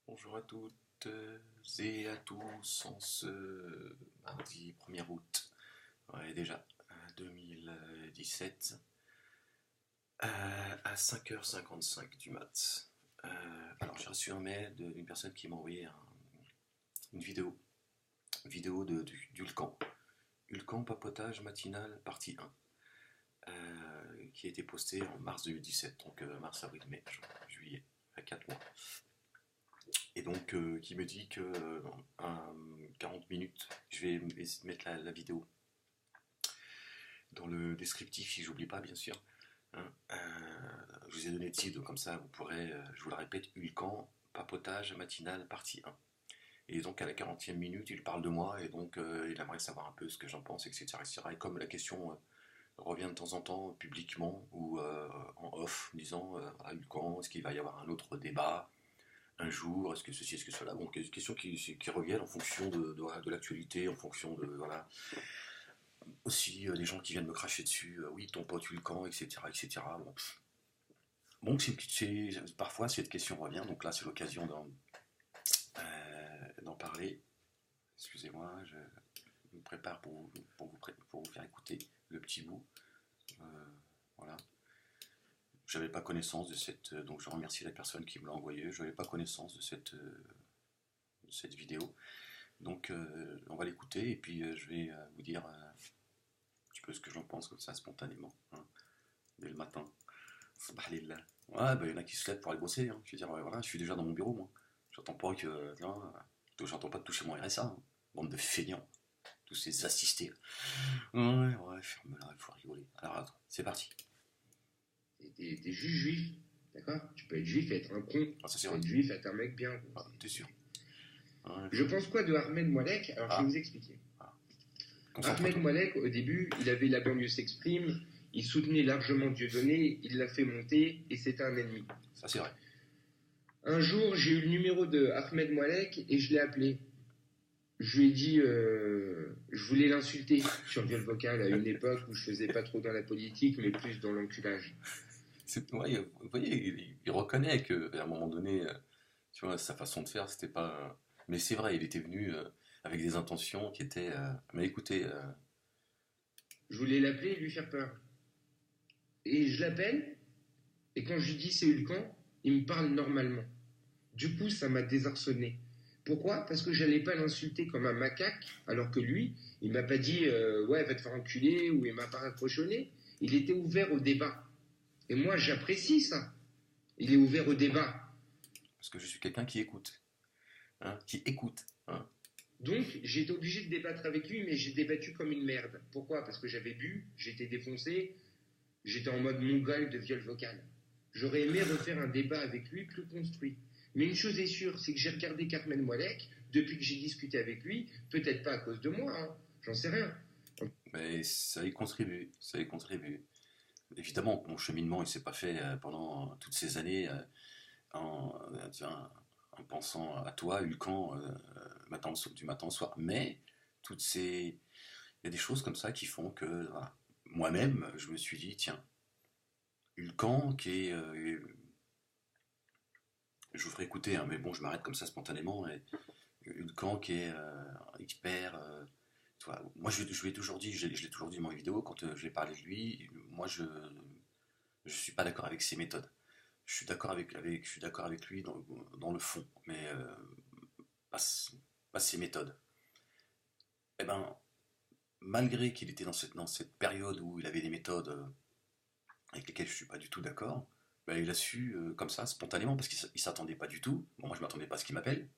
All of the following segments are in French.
Bonjour à toutes et à tous en ce mardi 1er août, ouais, déjà 2017, à 5h55 du mat. Alors j'ai reçu un mail d'une personne qui m'a envoyé une vidéo d'Ulcan. Ulcan papotage matinal partie 1, qui a été postée en mars 2017, donc mars, avril, mai, juin, juillet, à 4 mois. Et donc qui me dit que à 40 minutes, je vais mettre la vidéo dans le descriptif si j'oublie pas bien sûr. Hein. Je vous ai donné le titre, comme ça vous pourrez, je vous le répète, Ulcan, papotage matinal partie 1. Et donc à la 40e minute, il parle de moi et donc il aimerait savoir un peu ce que j'en pense, etc., etc. Et comme la question revient de temps en temps publiquement ou en off, disant voilà, Ulcan, est-ce qu'il va y avoir un autre débat un jour, est-ce que ceci, est-ce que cela, bon, des questions qui reviennent en fonction de l'actualité, en fonction de, voilà, aussi des gens qui viennent me cracher dessus, oui, ton pote Hulcan, etc., etc. Bon, bon parfois cette question revient, donc là c'est l'occasion d'en parler. Excusez-moi, je me prépare pour vous faire écouter le petit bout. Voilà. J'avais pas connaissance de cette, donc je remercie la personne qui me l'a envoyé. Je n'avais pas connaissance de cette vidéo. Donc on va l'écouter et puis je vais vous dire un petit peu ce que j'en pense comme ça spontanément, hein, dès le matin. Subhanallah. Ouais, bah, il y en a qui se lèvent pour aller bosser. Hein. Je veux dire, voilà, je suis déjà dans mon bureau, moi. J'attends pas que. J'attends pas de toucher mon RSA. Hein. Bande de feignants. Tous ces assistés. Ouais, ferme-la, il faut rigoler. Alors attends, c'est parti. T'es juste juif, d'accord? Tu peux être juif et être un con. Ah, ça Tu c'est peux vrai. être juif et être un mec bien. Ah, t'es sûr. Ouais, Je pense quoi de Ahmed Moalek? Alors je vais vous expliquer. Ah. Ahmed Moalek, au début, il avait La banlieue s'exprime, il soutenait largement Dieudonné, il l'a fait monter et c'était un ennemi. Ça c'est vrai. Un jour, j'ai eu le numéro de Ahmed Moalek et je l'ai appelé. Je lui ai dit, je voulais l'insulter sur viol vocal à une époque où je faisais pas trop dans la politique, mais plus dans l'enculage. Ouais, vous voyez, il reconnaît qu'à un moment donné, tu vois, sa façon de faire, c'était pas. Mais c'est vrai, il était venu avec des intentions qui étaient. Mais écoutez, Je voulais l'appeler et lui faire peur. Et je l'appelle, et quand je lui dis c'est Hulkan, il me parle normalement. Du coup, ça m'a désarçonné. Pourquoi? Parce que j'allais pas l'insulter comme un macaque, alors que lui, il m'a pas dit ouais, va te faire enculer, ou il m'a pas raccrochonné. Il était ouvert au débat. Et moi, j'apprécie ça. Il est ouvert au débat. parce que je suis quelqu'un qui écoute, hein, qui écoute. Hein. Donc, j'ai été obligé de débattre avec lui, mais j'ai débattu comme une merde. Pourquoi? Parce que j'avais bu, j'étais défoncé, j'étais en mode mongol de viol vocal. J'aurais aimé refaire un débat avec lui plus construit. Mais une chose est sûre, c'est que j'ai regardé Carmen Moalek depuis que j'ai discuté avec lui, peut-être pas à cause de moi, hein, j'en sais rien. Mais ça y contribue, ça y contribue. Évidemment, mon cheminement, il s'est pas fait pendant toutes ces années en pensant à toi, Hulcan, du matin au soir. Mais toutes ces, il y a des choses comme ça qui font que voilà, moi-même, je me suis dit, tiens, Hulcan, qui est, je vous ferai écouter, hein, mais bon, je m'arrête comme ça spontanément. Et Hulcan, qui est expert. Tu vois, moi, je l'ai toujours dit, je l'ai toujours dit dans mes vidéos, quand j'ai parlé de lui, moi, je suis pas d'accord avec ses méthodes. Je suis d'accord avec lui dans le fond, mais pas, pas ses méthodes. Eh ben, malgré qu'il était dans cette période où il avait des méthodes avec lesquelles je suis pas du tout d'accord, ben, il a su, comme ça, spontanément, parce qu'il s'attendait pas du tout. Bon, moi, je m'attendais pas à ce qu'il m'appelle.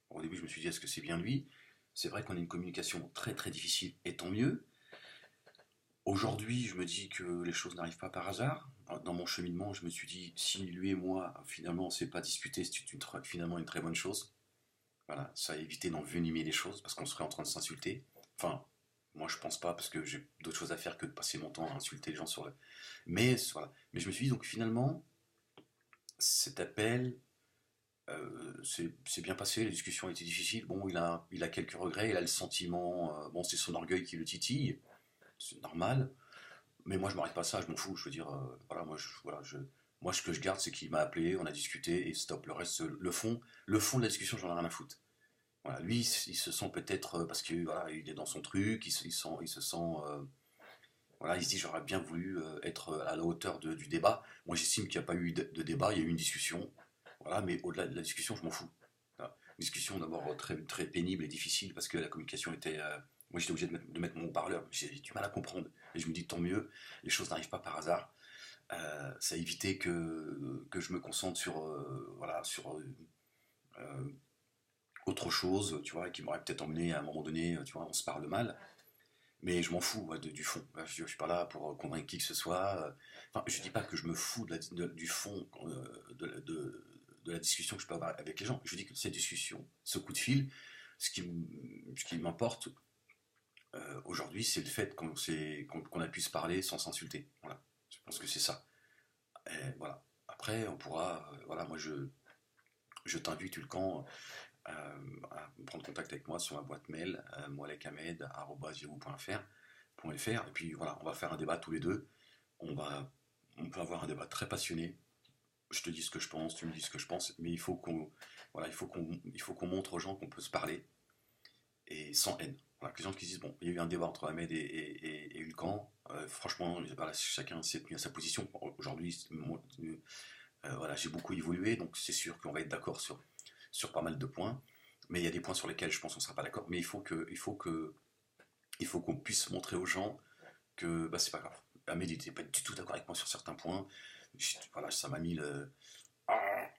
Au début, je me suis dit, est-ce que c'est bien lui? C'est vrai qu'on a une communication très très difficile, et tant mieux. Aujourd'hui, je me dis que les choses n'arrivent pas par hasard. Dans mon cheminement, je me suis dit, si lui et moi, finalement, on ne s'est pas disputé, c'est finalement une très bonne chose. Voilà, ça a évité d'envenimer les choses, parce qu'on serait en train de s'insulter. Enfin, moi je pense pas, parce que j'ai d'autres choses à faire que de passer mon temps à insulter les gens sur le... Mais voilà. Mais je me suis dit, donc finalement, cet appel, c'est bien passé, la discussion a été difficile. Bon, il a quelques regrets, il a le sentiment, bon, c'est son orgueil qui le titille, c'est normal. Mais moi, je m'arrête pas à ça, je m'en fous. Je veux dire, voilà, moi, voilà, Moi, ce que je garde, c'est qu'il m'a appelé, on a discuté et stop. Le reste, le fond de la discussion, j'en ai rien à foutre. Voilà, lui, il se sent peut-être parce que voilà, il est dans son truc, il se sent, voilà, il se dit j'aurais bien voulu être à la hauteur du débat. Moi, j'estime qu'il n'y a pas eu de débat, il y a eu une discussion. Voilà, mais au-delà de la discussion, je m'en fous. Voilà. Une discussion d'abord très, très pénible et difficile parce que la communication était. Moi, j'étais obligé de mettre mon haut-parleur. J'ai du mal à comprendre. Et je me dis tant mieux, les choses n'arrivent pas par hasard. Ça a évité que je me concentre sur, voilà, sur euh, autre chose, tu vois, qui m'aurait peut-être emmené à un moment donné, tu vois, on se parle mal. Mais je m'en fous ouais, du fond. Je suis pas là pour convaincre qui que ce soit. Enfin, je dis pas que je me fous du fond de la discussion que je peux avoir avec les gens. Je dis que cette discussion, ce coup de fil, ce qui m'importe aujourd'hui, c'est le fait qu'on a pu se parler sans s'insulter. Voilà. Je pense que c'est ça. Et voilà. Après, on pourra. Voilà, moi, je t'invite, Tulcan, à prendre contact avec moi sur ma boîte mail, moalekamed@yahoo.fr. Et puis voilà, on va faire un débat tous les deux. On va, on peut avoir un débat très passionné. Je te dis ce que je pense, tu me dis ce que je pense, mais voilà, il faut qu'on montre aux gens qu'on peut se parler et sans haine. Voilà, que les gens qui disent bon, il y a eu un débat entre Ahmed et Hulkan, franchement, voilà, chacun s'est tenu à sa position. Aujourd'hui, voilà, j'ai beaucoup évolué, donc c'est sûr qu'on va être d'accord sur pas mal de points, mais il y a des points sur lesquels je pense qu'on ne sera pas d'accord. Mais il faut qu'on puisse montrer aux gens que bah, c'est pas grave. Ahmed n'était pas du tout d'accord avec moi sur certains points. Voilà, ça m'a mis le.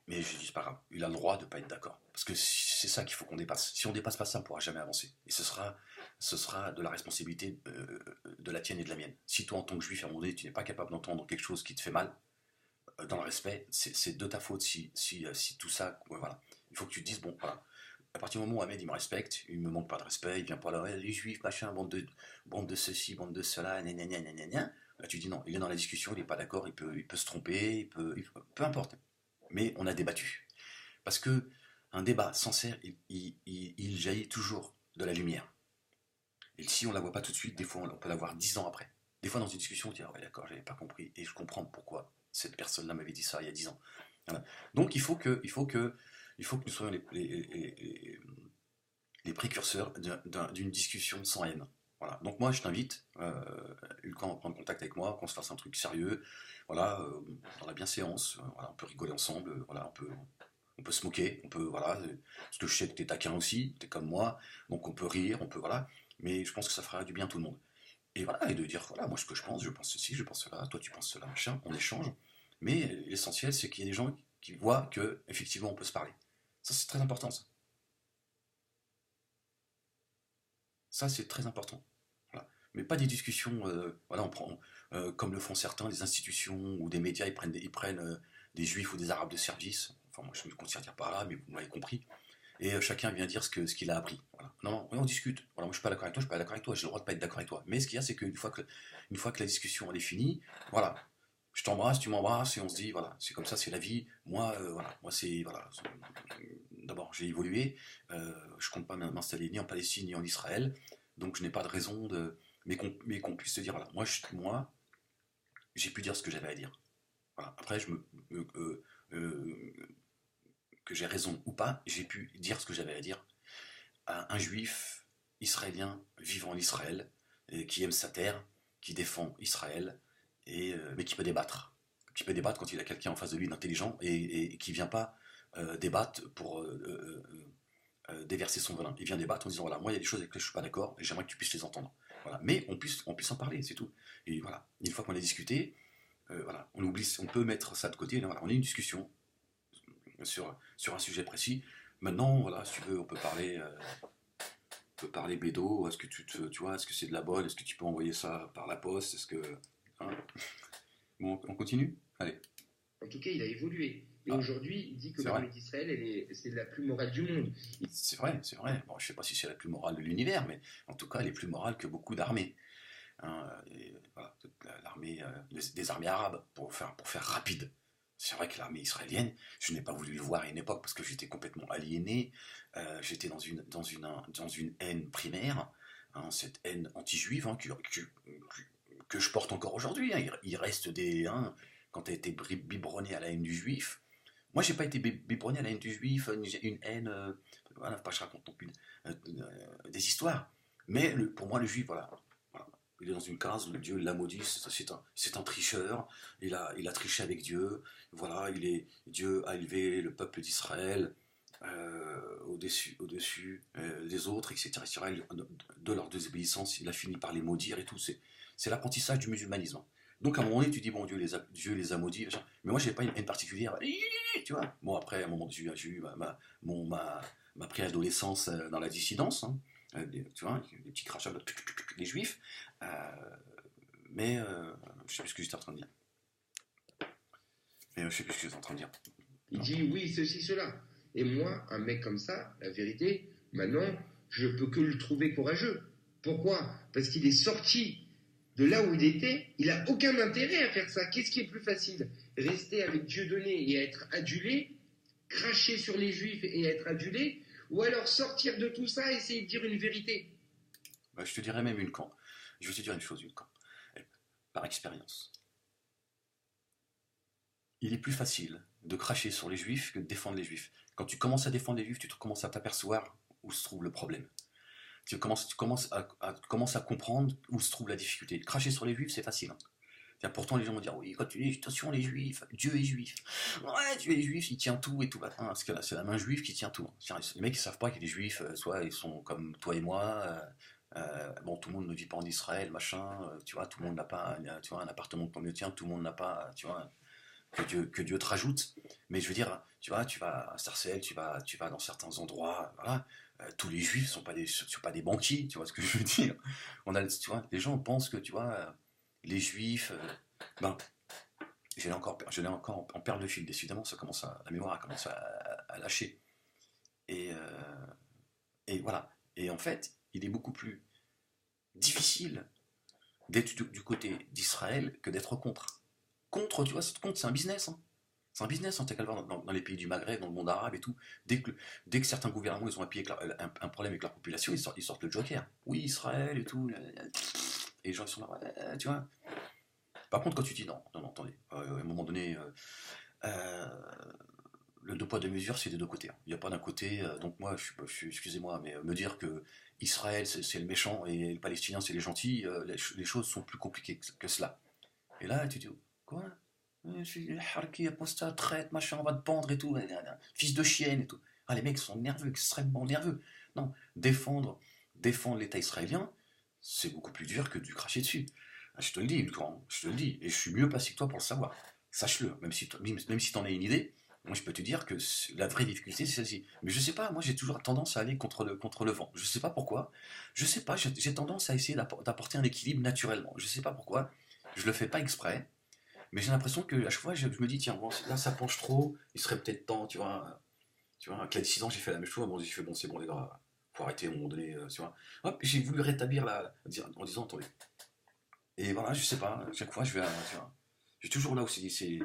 Mais je dis, c'est pas grave. Il a le droit de pas être d'accord. Parce que c'est ça qu'il faut qu'on dépasse. Si on dépasse pas ça, on pourra jamais avancer. Et ce sera de la responsabilité de la tienne et de la mienne. Si toi, en tant que juif, à un moment donné, tu n'es pas capable d'entendre quelque chose qui te fait mal, dans le respect, c'est de ta faute si tout ça. Ouais, voilà. Il faut que tu te dises, bon, voilà. À partir du moment où Ahmed il me respecte, il me manque pas de respect, il vient pas là, ouais, les juifs, machin, bande de ceci, bande de cela, gna gna gna gna gna gna. Là tu dis non, il est dans la discussion, il est pas d'accord, il peut se tromper, peu importe. Mais on a débattu. Parce que un débat sincère, il jaillit toujours de la lumière. Et si on la voit pas tout de suite, des fois on peut la voir 10 ans après. Des fois dans une discussion, on dit ah ouais d'accord, j'avais pas compris, et je comprends pourquoi cette personne-là m'avait dit ça il y a 10 ans. Voilà. Donc il faut que nous soyons les précurseurs d'une discussion sans haine. Voilà. Donc moi je t'invite, Hulkan, à prendre contact avec moi, qu'on se fasse un truc sérieux, voilà, dans la bienséance, voilà, on peut rigoler ensemble, voilà, on peut se moquer, voilà, parce que je sais que t'es taquin aussi, t'es comme moi, donc on peut rire, voilà, mais je pense que ça fera du bien à tout le monde. Et voilà, et de dire, voilà, moi ce que je pense ceci, je pense cela, toi tu penses cela, machin, on échange, mais l'essentiel c'est qu'il y ait des gens qui voient que effectivement on peut se parler. Ça c'est très important, ça. Ça, c'est très important. Voilà. Mais pas des discussions, voilà, on prend, comme le font certains, des institutions ou des médias, ils prennent des juifs ou des arabes de service. Enfin, moi, je ne me considère pas arabe, mais vous m'avez compris. Et chacun vient dire ce qu'il a appris. Voilà. Non, non, oui, on discute. Voilà, moi, je suis pas d'accord avec toi, je suis pas d'accord avec toi, j'ai le droit de pas être d'accord avec toi. Mais ce qu'il y a, c'est qu'une fois que la discussion elle est finie, voilà, je t'embrasse, tu m'embrasses, et on se dit, voilà, c'est comme ça, c'est la vie. Moi, voilà, moi, c'est, voilà. D'abord, j'ai évolué, je compte pas m'installer ni en Palestine ni en Israël, donc je n'ai pas de raison de. Mais qu'on puisse se dire, voilà, moi, j'ai pu dire ce que j'avais à dire. Voilà. Après, euh, que j'ai raison ou pas, j'ai pu dire ce que j'avais à dire à un juif israélien vivant en Israël, et qui aime sa terre, qui défend Israël, mais qui peut débattre. Qui peut débattre quand il a quelqu'un en face de lui d'intelligent et qui ne vient pas débattre pour déverser son venin. Il vient débattre en disant voilà, moi il y a des choses avec lesquelles je ne suis pas d'accord et j'aimerais que tu puisses les entendre. Voilà. Mais on puisse en parler, c'est tout. Et voilà, une fois qu'on a discuté, voilà, on peut mettre ça de côté. Voilà, on a une discussion sur un sujet précis. Maintenant, voilà, si tu veux, on peut parler bédo. Est-ce que tu vois, est-ce que c'est de la bonne? Est-ce que tu peux envoyer ça par la poste? Est-ce que, hein. Bon, on continue? Allez. En tout cas, il a évolué. Et Ah, aujourd'hui, il dit que c'est vrai. l'armée d'Israël, c'est la plus morale du monde. C'est vrai, c'est vrai. Bon, je sais pas si c'est la plus morale de l'univers, mais en tout cas, elle est plus morale que beaucoup d'armées. Hein, et voilà, l'armée, des armées arabes, pour faire rapide. C'est vrai que l'armée israélienne, je n'ai pas voulu le voir à une époque parce que j'étais complètement aliéné. J'étais dans une haine primaire, hein, cette haine anti-juive, hein, que je porte encore aujourd'hui. Hein. Il reste des. Hein, quand tu as été biberonné à la haine du juif. Moi, j'ai pas été biberonné à la haine du juif, une haine, voilà, pas que je raconte non plus des histoires. Mais pour moi, le juif, voilà, voilà, il est dans une case, Dieu l'a maudit, c'est un tricheur, il a triché avec Dieu, voilà, Dieu a élevé le peuple d'Israël au-dessus des autres, etc. De leur désobéissance, il a fini par les maudire et tout. C'est l'apprentissage du musulmanisme. Donc à un moment donné, tu dis, bon, Dieu les a maudits, machin. Mais moi, j'ai pas une haine particulière, tu vois. Bon, après, à un moment, j'ai eu ma préadolescence dans la dissidence, hein. Tu vois, des petits crachats, les juifs. Euh, mais je sais plus ce que j'étais en train de dire. Mais je sais plus ce que j'étais en train de dire. Il dit oui, ceci, cela. Et moi, un mec comme ça, la vérité, maintenant, je peux que le trouver courageux. Pourquoi? Parce qu'il est sorti de là où il était, il n'a aucun intérêt à faire ça. Qu'est-ce qui est plus facile? Rester avec Dieudonné et être adulé, cracher sur les juifs et être adulé, ou alors sortir de tout ça et essayer de dire une vérité? Bah, je te dirais même je vais te dire une chose, Ulcan. Par expérience. Il est plus facile de cracher sur les juifs que de défendre les juifs. Quand tu commences à défendre les juifs, tu commences à t'apercevoir où se trouve le problème. Tu commences à comprendre où se trouve la difficulté. Cracher sur les juifs, c'est facile, hein. Pourtant, les gens vont dire, oui, quand tu dis, attention, les juifs, Dieu est juif. Ouais, Dieu est juif, il tient tout et tout. Parce que là, c'est la main juive qui tient tout. Les mecs, ils savent pas que les juifs, soit ils sont comme toi et moi, bon, tout le monde ne vit pas en Israël, machin, tu vois, tout le monde n'a pas, tu vois, un appartement comme le tien, tout le monde n'a pas, tu vois, que Dieu te rajoute. Mais je veux dire, tu vois, tu vas à Sarcelles, tu vas dans certains endroits, voilà, tous les juifs sont pas des banquiers, tu vois ce que je veux dire. Tu vois, les gens pensent que, tu vois, les juifs, ben, je l'ai encore en perle de fil, décidément, la mémoire a commencé à lâcher. Et, et voilà. Et en fait, il est beaucoup plus difficile d'être du côté d'Israël que d'être contre. Contre, tu vois, c'est un business, hein. C'est un business, hein, t'as qu'à le voir dans les pays du Maghreb, dans le monde arabe et tout. Dès que certains gouvernements ils ont un problème avec leur population, ils sortent le joker. Oui, Israël et tout. Et les gens ils sont là, ouais, tu vois. Par contre, quand tu dis non, non, non, attendez, à un moment donné, le deux poids deux mesures, c'est des deux côtés, hein. Il n'y a pas d'un côté, donc moi, excusez-moi, mais me dire que Israël c'est le méchant et les Palestiniens c'est les gentils, les choses sont plus compliquées que cela. Et là, tu dis, quoi? Je suis harki, apostat, traite, machin, on va te pendre et tout, fils de chienne et tout. Ah, les mecs sont nerveux, extrêmement nerveux. Non, défendre l'État israélien, c'est beaucoup plus dur que de cracher dessus. Ah, je te le dis, Lucran, je te le dis, et je suis mieux placé que toi pour le savoir. Sache-le, même si t'en as une idée, moi je peux te dire que la vraie difficulté c'est celle-ci. Mais je sais pas, moi j'ai toujours tendance à aller contre le vent. Je sais pas pourquoi. Je sais pas, j'ai tendance à essayer d'apporter un équilibre naturellement. Je sais pas pourquoi. Je le fais pas exprès. Mais j'ai l'impression que à chaque fois, je me dis, tiens, bon, là ça penche trop, il serait peut-être temps, tu vois, qu'à 6 ans, j'ai fait la même chose, bon, j'ai fait, bon, c'est bon les gars, faut arrêter à un moment donné, tu vois. Hop, j'ai voulu rétablir en disant, attendez. Et voilà, je sais pas, à chaque fois, tu vois, j'ai toujours là où tu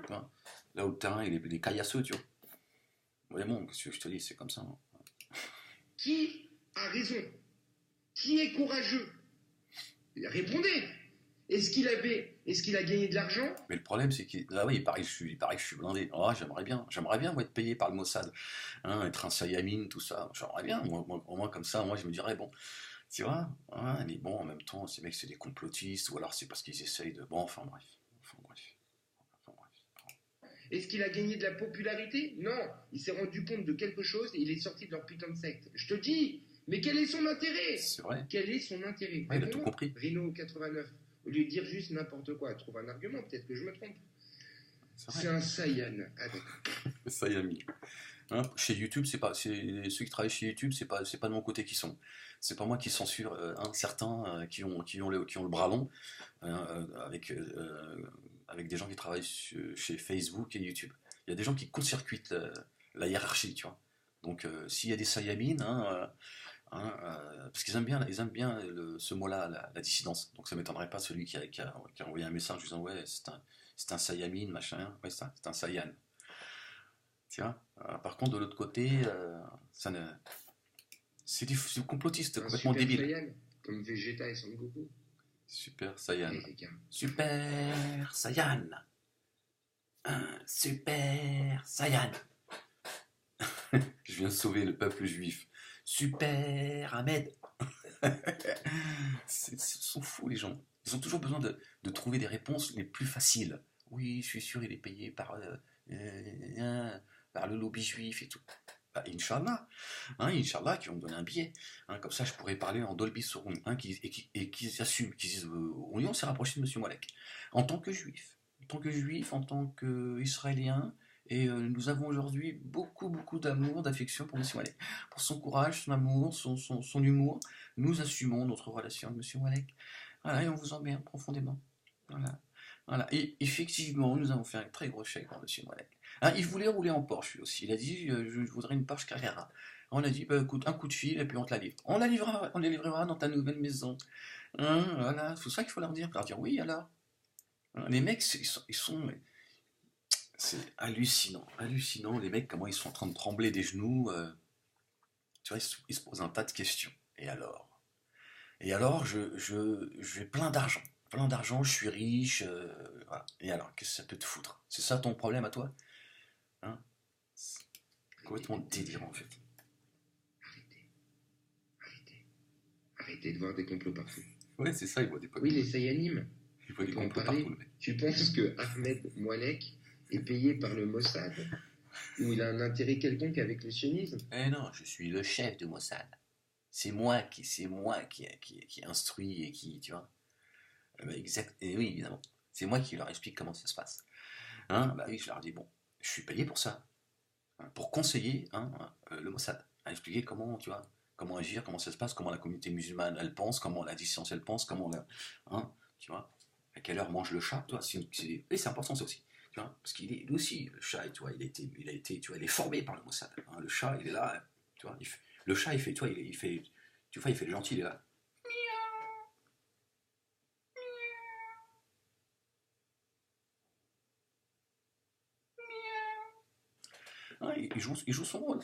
vois, là où le terrain, il est caillasseux, tu vois. Vraiment, qu'est-ce que je te dis, c'est comme ça, hein. Qui a raison? Qui est courageux? Répondez. Est-ce qu'il a gagné de l'argent? Mais le problème, c'est que là, oui, il paraît que je suis blindé. Oh, j'aimerais bien moi, être payé par le Mossad, hein, être un Sayamin, tout ça. J'aimerais bien, au moins comme ça, moi je me dirais, bon, tu vois, hein, mais bon, en même temps, ces mecs, c'est des complotistes, ou alors c'est parce qu'ils essayent de. Bon, enfin bref. Enfin bref. Enfin bref. Est-ce qu'il a gagné de la popularité? Non. Il s'est rendu compte de quelque chose et il est sorti de leur putain de secte. Je te dis, mais quel est son intérêt? C'est vrai. Quel est son intérêt? Ouais, il a tout compris. Rhino 89. Au lieu de dire juste n'importe quoi, trouve un argument, peut-être que je me trompe. C'est un Saiyan. Ah, d'accord. Sayami. Hein, chez YouTube, ceux qui travaillent chez YouTube, c'est pas de mon côté qui sont. C'est pas moi qui censure certains qui ont le bras long, avec des gens qui travaillent chez Facebook et YouTube. Il y a des gens qui court-circuitent la hiérarchie, tu vois. Donc s'il y a des Saiyamines, parce qu'ils aiment bien, ce mot-là, la dissidence. Donc ça m'étonnerait pas celui qui a envoyé un message disant ouais c'est un Saiyamine, machin, ouais c'est un Saiyan. Tiens, par contre, de l'autre côté, c'est du complotiste, complètement Super débile. Saiyan, comme Vegeta et Son Goku. Super Saiyan. Allez, les gars. Super Saiyan. Super Saiyan. Je viens sauver le peuple juif. Super Ahmed. Ils sont fous les gens. Ils ont toujours besoin de trouver des réponses les plus faciles. Oui, je suis sûr, il est payé par le lobby juif et tout. Bah, Inch'Allah, hein, Inch'Allah, qui vont me donner un billet. Hein, comme ça, je pourrais parler en Dolby Surround, hein, et qui assument, qui disent oui, on s'est rapproché de M. Moalek. En tant que juif, en tant qu'Israélien, et nous avons aujourd'hui beaucoup, beaucoup d'amour, d'affection pour M. Moalek. Pour son courage, son amour, son humour, nous assumons notre relation avec M. Moalek. Voilà, et on vous emmerde profondément. Voilà. Voilà. Et effectivement, nous avons fait un très gros chèque pour M. Moalek. Hein, il voulait rouler en Porsche lui aussi. Il a dit je voudrais une Porsche Carrera. On a dit bah, écoute, un coup de fil et puis on te la livre. On la livrera dans ta nouvelle maison. Hein, voilà, c'est ça qu'il faut leur dire. Leur dire oui alors. Hein, les mecs, c'est hallucinant. Hallucinant, les mecs, comment ils sont en train de trembler des genoux. Tu vois, ils se posent un tas de questions. Et alors? Et alors, j'ai plein d'argent. Plein d'argent, je suis riche. Voilà. Et alors, qu'est-ce que ça peut te foutre? C'est ça ton problème à toi? Hein? C'est complètement délirant en fait. Arrêtez, arrêtez, arrêtez de voir des complots partout. Ouais, c'est ça, il voit des complots. Oui, les Sayanim. Il voit des On peut en complots parler. partout, le mec. Tu penses que Ahmed Moalek est payé par le Mossad ou il a un intérêt quelconque avec le sionisme? Eh non, je suis le chef de Mossad. C'est moi qui instruit et qui, tu vois. Bah, exact. Et oui, évidemment. C'est moi qui leur explique comment ça se passe. Hein, bah oui, je leur dis, bon, je suis payé pour ça. Hein, pour conseiller le Mossad. À expliquer comment, tu vois, comment agir, comment ça se passe, comment la communauté musulmane, elle pense, comment la dissidence, elle pense, comment la... Hein, tu vois, à quelle heure mange le chat, tu vois. Et c'est important ça aussi. Tu vois, parce qu'il est lui aussi, le chat, tu vois, il a été, tu vois, il est formé par le Mossad. Hein, le chat, il est là, tu vois, le chat, il fait, tu vois, tu vois, il fait le gentil, il est là. Hein, il joue son rôle.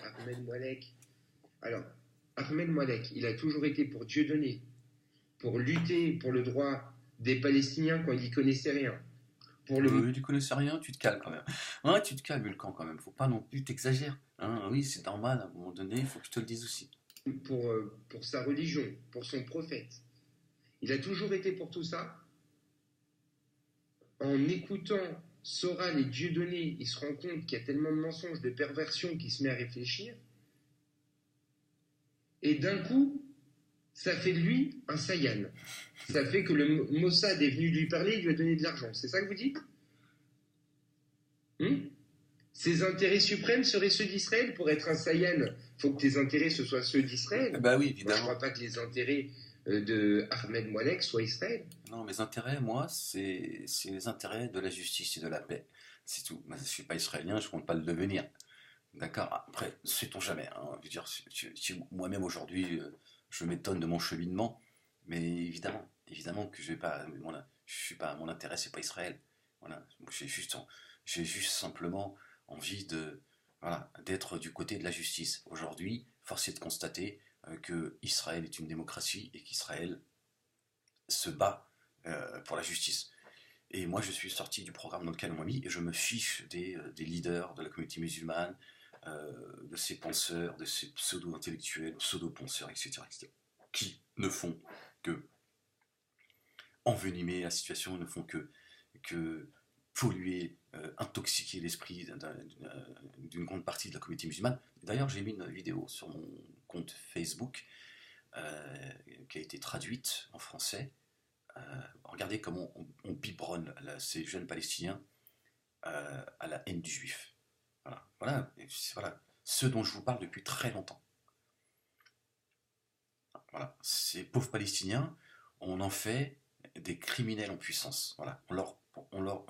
Ahmed Moalek. Alors, Ahmed Moalek, il a toujours été pour Dieu donné, pour lutter pour le droit des Palestiniens quand il n'y connaissait rien. Tu connaissais rien, tu te calmes quand même. Ouais, tu te calmes le camp quand même, faut pas non plus t'exagérer. Hein, oui, c'est normal, à un moment donné, il faut que je te le dise aussi. Pour sa religion, pour son prophète. Il a toujours été pour tout ça. En écoutant Soral et Dieudonné, il se rend compte qu'il y a tellement de mensonges, de perversions qu'il se met à réfléchir. Et d'un coup, ça fait de lui un Sayan. Ça fait que le Mossad est venu lui parler, il lui a donné de l'argent. C'est ça que vous dites? Ses intérêts suprêmes seraient ceux d'Israël. Pour être un Sayan, il faut que tes intérêts ce soient ceux d'Israël. Bah oui, évidemment. Moi, je ne crois pas que les intérêts de Ahmed Moalek soient Israël. Non, mes intérêts, moi, c'est les intérêts de la justice et de la paix. C'est tout. Moi, je ne suis pas israélien, je ne compte pas le devenir. D'accord? Après, sait-on jamais. Hein. Je veux dire, moi-même aujourd'hui, je m'étonne de mon cheminement, mais évidemment que je vais pas, je suis pas, mon intérêt, c'est pas Israël. Voilà. J'ai juste simplement envie voilà, d'être du côté de la justice. Aujourd'hui, force est de constater que Israël est une démocratie et qu'Israël se bat pour la justice. Et moi, je suis sorti du programme dans lequel on m'a mis et je me fiche des leaders de la communauté musulmane, de ces penseurs, de ces pseudo-intellectuels, pseudo-penseurs, etc., qui ne font que envenimer la situation, ne font que polluer, intoxiquer l'esprit d'une grande partie de la communauté musulmane. D'ailleurs, j'ai mis une vidéo sur mon compte Facebook qui a été traduite en français. Regardez comment on biberonne ces jeunes Palestiniens à la haine du juif. Voilà ce dont je vous parle depuis très longtemps. Voilà, ces pauvres Palestiniens, on en fait des criminels en puissance. Voilà,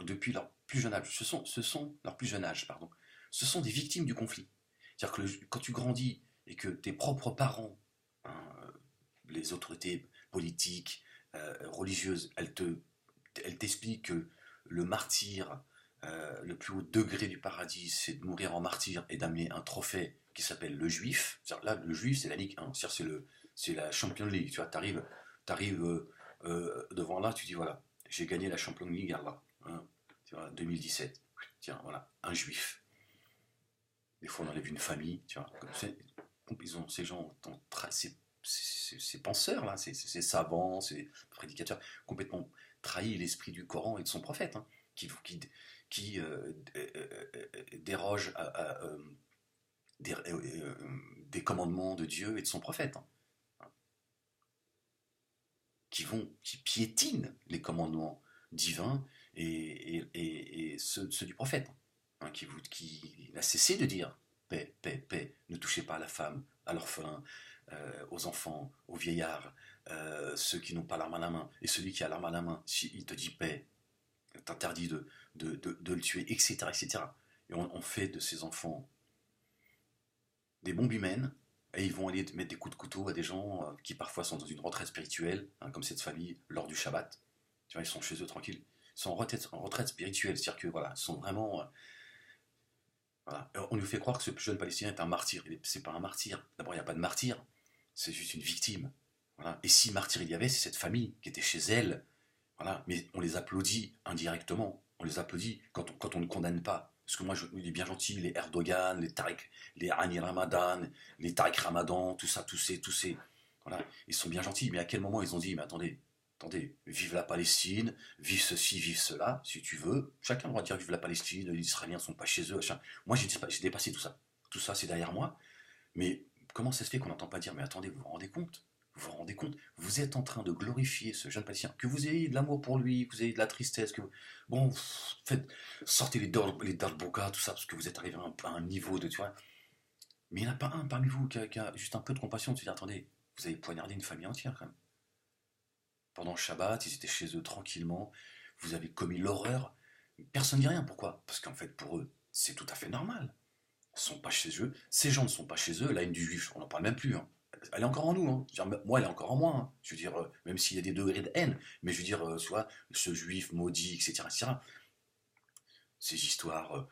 depuis leur plus jeune âge, ce sont leur plus jeune âge, pardon. Ce sont des victimes du conflit. C'est-à-dire que quand tu grandis et que tes propres parents, hein, les autorités politiques, religieuses, elles t'expliquent que le martyr, le plus haut degré du paradis, c'est de mourir en martyr et d'amener un trophée qui s'appelle le juif. Là, le juif, c'est la Ligue 1, c'est la Champions League. Tu vois, t'arrives devant là, tu dis voilà, j'ai gagné la Champions League, Allah. Hein. Tu vois, 2017, tiens, voilà, un juif. Des fois, on enlève une famille, tu vois. Ces gens, ces penseurs, là, ces savants, ces prédicateurs, complètement trahi l'esprit du Coran et de son prophète, hein, qui dérogent des, des commandements de Dieu et de son prophète, hein, qui piétinent les commandements divins et ceux du prophète, hein, qui n'a cessé de dire paix, paix, paix, ne touchez pas à la femme, à l'orphelin, aux enfants, aux vieillards, ceux qui n'ont pas l'arme à la main, et celui qui a l'arme à la main, s'il te dit paix, t'interdit de le tuer, etc., etc. Et on fait de ces enfants des bombes humaines, et ils vont aller mettre des coups de couteau à des gens qui parfois sont dans une retraite spirituelle, hein, comme cette famille lors du Shabbat. Tu vois, ils sont chez eux tranquilles. Ils sont en retraite spirituelle, c'est-à-dire que voilà, ils sont vraiment. Voilà. On nous fait croire que ce jeune Palestinien est un martyr. C'est pas un martyr. D'abord, il n'y a pas de martyr. C'est juste une victime. Voilà. Et si martyr il y avait, c'est cette famille qui était chez elle. Voilà. Mais on les applaudit indirectement. On les applaudit quand on ne condamne pas. Parce que moi, il est bien gentil, les Erdogan, les Hani Ramadan, les Tariq Ramadan, tout ça, tous ces. Voilà. Ils sont bien gentils. Mais à quel moment ils ont dit, mais attendez, vive la Palestine, vive ceci, vive cela, si tu veux. Chacun a le droit de dire vive la Palestine, les Israéliens ne sont pas chez eux. Machin. Moi, j'ai dépassé tout ça. Tout ça, c'est derrière moi. Mais comment ça se fait qu'on n'entend pas dire, mais attendez, vous vous rendez compte? Vous vous rendez compte? Vous êtes en train de glorifier ce jeune Palestinien. Que vous ayez de l'amour pour lui, que vous ayez de la tristesse, bon, sortez les darbuka, tout ça, parce que vous êtes arrivé à un niveau de, tu vois. Mais il n'y en a pas un parmi vous qui a juste un peu de compassion, de se dire, attendez, vous avez poignardé une famille entière, quand même. Pendant le Shabbat, ils étaient chez eux tranquillement, vous avez commis l'horreur. Personne ne dit rien, pourquoi? Parce qu'en fait, pour eux, c'est tout à fait normal. Ils ne sont pas chez eux, ces gens ne sont pas chez eux, la haine du juif, on n'en parle même plus. Hein. Elle est encore en nous, hein. Moi elle est encore en moi. Hein. Je veux dire, même s'il y a des degrés de haine, mais je veux dire, soit ce juif maudit, etc., etc. Ces histoires,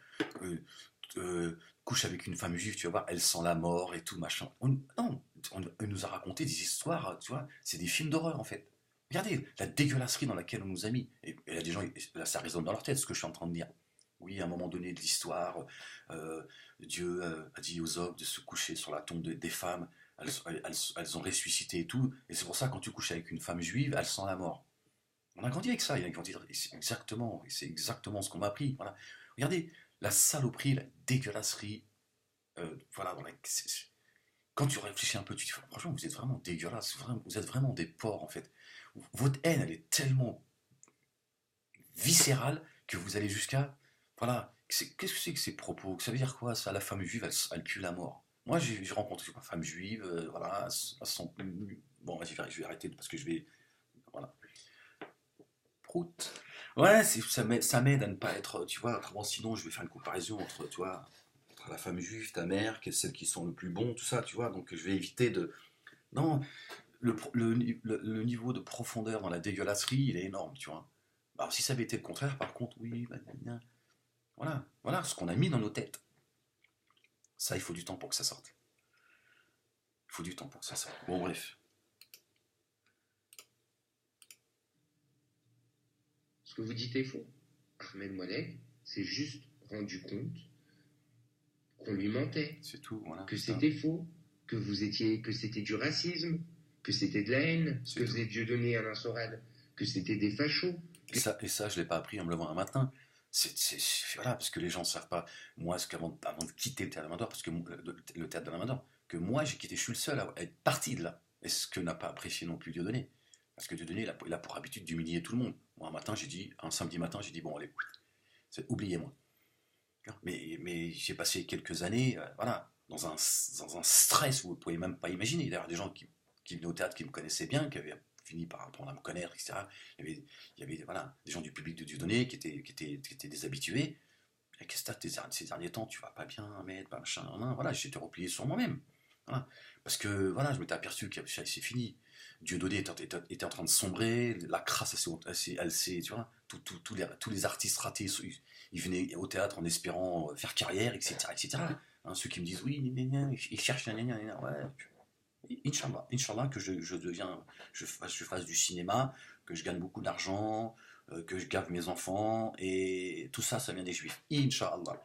couche avec une femme juive, tu vas voir, elle sent la mort et tout, machin. Non, on nous a raconté des histoires, tu vois, c'est des films d'horreur en fait. Regardez la dégueulasserie dans laquelle on nous a mis. Et il y a des gens, là ça résonne dans leur tête ce que je suis en train de dire. Oui, à un moment donné de l'histoire, euh, Dieu a dit aux hommes de se coucher sur la tombe des femmes, elles ont ressuscité et tout, et c'est pour ça quand tu couches avec une femme juive, elle sent la mort. On a grandi avec ça, il a grandi, c'est exactement ce qu'on m'a appris. Voilà. Regardez la saloperie, la dégueulasserie, voilà, quand tu réfléchis un peu, tu te dis, franchement, vous êtes vraiment dégueulasse, vous êtes vraiment des porcs en fait. Votre haine, elle est tellement viscérale que vous allez jusqu'à, voilà, qu'est-ce que c'est que ces propos? Ça veut dire quoi ça? La femme juive, elle pue la mort. Moi, j'ai rencontré une femme juive, voilà, elles sont... Bon, vas-y, je vais arrêter parce que je vais... Voilà. Prout. Ouais, ça m'aide à ne pas être, tu vois, autrement, sinon je vais faire une comparaison entre, tu vois, entre la femme juive, ta mère, celles qui sont le plus bon, tout ça, tu vois, donc je vais éviter de... Non, le niveau de profondeur dans la dégueulasserie, il est énorme, tu vois. Alors si ça avait été le contraire, par contre, oui, bah, voilà ce qu'on a mis dans nos têtes. Ça, il faut du temps pour que ça sorte. Il faut du temps pour que ça sorte. Bon, bref. Ce que vous dites est faux. Ahmed Moalek s'est juste rendu compte qu'on lui mentait. C'est tout, voilà. Que c'était faux, que c'était du racisme, que c'était de la haine, que vous êtes Dieudonné Alain Soral, que c'était des fachos. Et ça, je ne l'ai pas appris en me levant un matin. Voilà, parce que les gens ne savent pas. Moi, avant de quitter le théâtre de l'Amador, parce que le théâtre de l'Amador, que moi j'ai quitté, je suis le seul à être parti de là. Et ce que n'a pas apprécié non plus Dieudonné. Parce que Dieudonné, il a pour habitude d'humilier tout le monde. Moi, un samedi matin, j'ai dit, bon, allez, oubliez-moi. Mais j'ai passé quelques années, voilà, dans un stress où vous ne pouvez même pas imaginer. D'ailleurs, des gens qui venaient au théâtre, qui me connaissaient bien, qui avaient fini par apprendre à me connaître, etc. Il y avait voilà, des gens du public de Dieudonné qui étaient déshabitués. Qu'est-ce que t'as ces derniers temps? Tu vas pas bien, mais machin, voilà, j'étais replié sur moi-même. Voilà. Parce que voilà, je m'étais aperçu que c'est fini. Dieudonné était en train de sombrer, la crasse, elle s'est, tu vois, tous les artistes ratés, ils venaient au théâtre en espérant faire carrière, etc. etc. Hein, ceux qui me disent oui, ils cherchent, ouais. Inch'Allah que je fasse du cinéma, que je gagne beaucoup d'argent, que je gave mes enfants, et tout ça, ça vient des juifs. Inch'Allah.